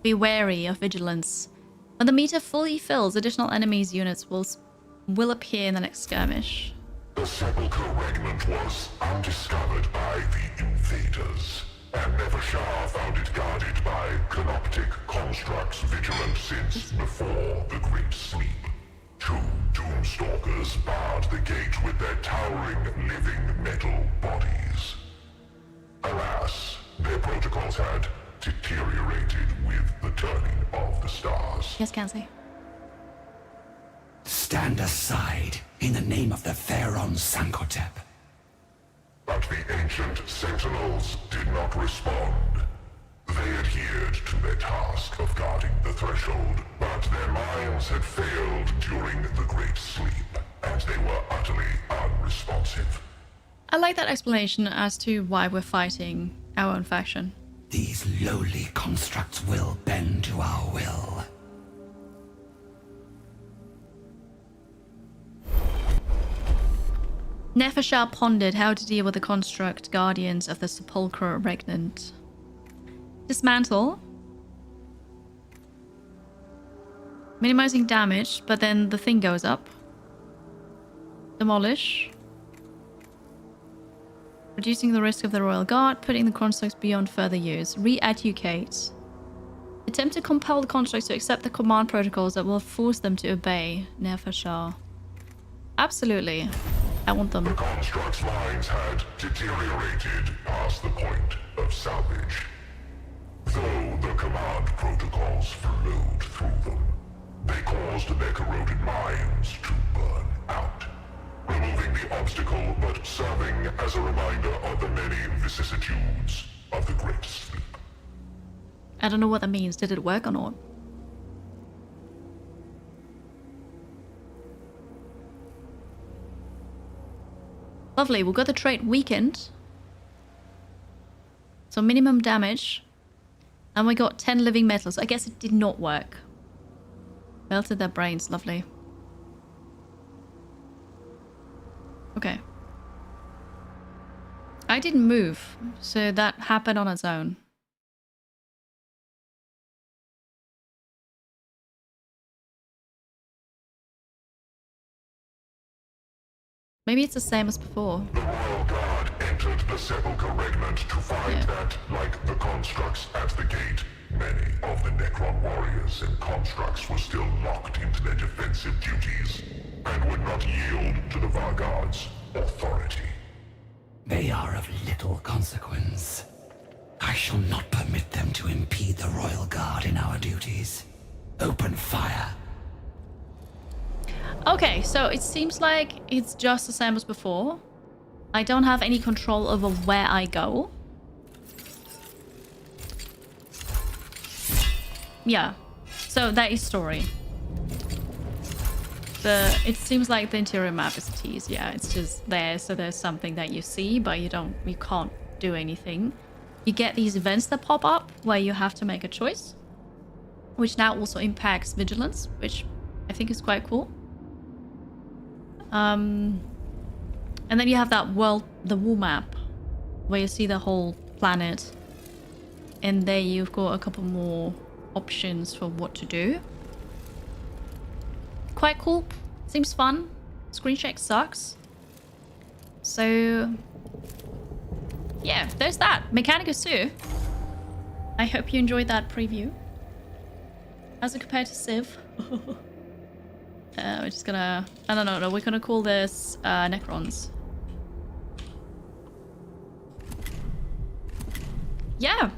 A: Be wary of vigilance. When the meter fully fills, additional enemies units will appear in the next skirmish.
E: The Sepulchre Regnant was undiscovered by the invaders, and Nevershar found it guarded by canoptic constructs vigilant since before the Great Sleep. 2 Doomstalkers barred the gate with their towering living metal bodies. Alas, their protocols had deteriorated with the turning of the stars.
A: Yes, Kansi.
D: Stand aside in the name of the Pharaon Sankotep.
E: But the ancient sentinels did not respond. They adhered to their task of guarding the threshold, but their minds had failed during the Great Sleep, and they were utterly unresponsive.
A: I like that explanation as to why we're fighting our own faction.
D: These lowly constructs will bend to our will.
A: Nefershar pondered how to deal with the construct guardians of the Sepulchre Regnant. Dismantle. Minimizing damage, but then the thing goes up. Demolish. Reducing the risk of the Royal Guard, putting the constructs beyond further use. Re-educate. Attempt to compel the constructs to accept the command protocols that will force them to obey Nefershar. Absolutely. I want them.
E: The construct's minds had deteriorated past the point of salvage. Though the command protocols flowed through them, they caused their corroded minds to burn out. Removing the obstacle, but serving as a reminder of the many vicissitudes of the Great Sleep.
A: I don't know what that means. Did it work or not? Lovely, we got the trait weakened. So minimum damage. And we got 10 living metals. I guess it did not work. Melted their brains, lovely. Okay. I didn't move, so that happened on its own. Maybe it's the same as before.
E: The Royal Guard entered the Sepulchre Regnant to find that, like the constructs at the gate, many of the Necron warriors and constructs were still locked into their defensive duties and would not yield to the Vargard's authority.
D: They are of little consequence. I shall not permit them to impede the Royal Guard in our duties. Open fire.
A: Okay, so it seems like it's just the same as before. I don't have any control over where I go. Yeah, so that is story. It seems like the interior map is a tease. Yeah, it's just there, so there's something that you see, but you can't do anything. You get these events that pop up where you have to make a choice, which now also impacts vigilance, which I think is quite cool. And then you have that world, the wall map, where you see the whole planet. And there you've got a couple more options for what to do. Quite cool. Seems fun. Screen check sucks. So yeah, there's that. Mechanicus 2. I hope you enjoyed that preview. As compared to Civ. We're just gonna... I don't know. No, we're gonna call this Necrons. Yeah.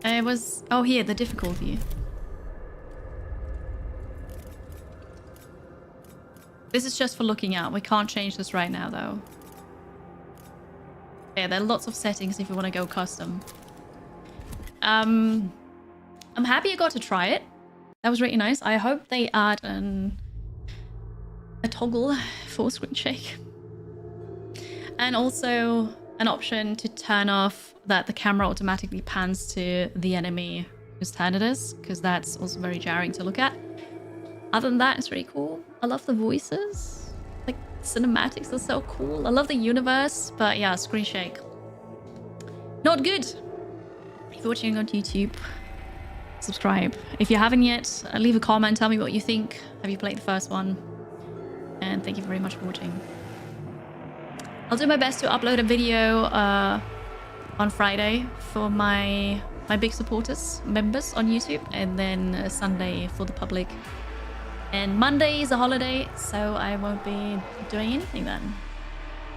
A: It was... Oh, here, the difficulty. This is just for looking at. We can't change this right now, though. Yeah, there are lots of settings if you want to go custom. I'm happy I got to try it. That was really nice. I hope they add a toggle for screen check. And also an option to turn off that the camera automatically pans to the enemy whose turn it is, because that's also very jarring to look at. Other than that, it's really cool. I love the voices. Like, cinematics are so cool. I love the universe, but yeah, screen shake. Not good. If you're watching on YouTube, subscribe. If you haven't yet, leave a comment, tell me what you think. Have you played the first one? And thank you very much for watching. I'll do my best to upload a video on Friday for my big supporters, members on YouTube, and then Sunday for the public. And Monday is a holiday, so I won't be doing anything then.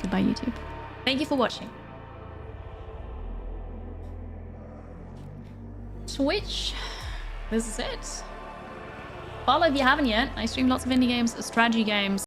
A: Goodbye, YouTube. Thank you for watching. Twitch. This is it. Follow if you haven't yet. I stream lots of indie games, strategy games,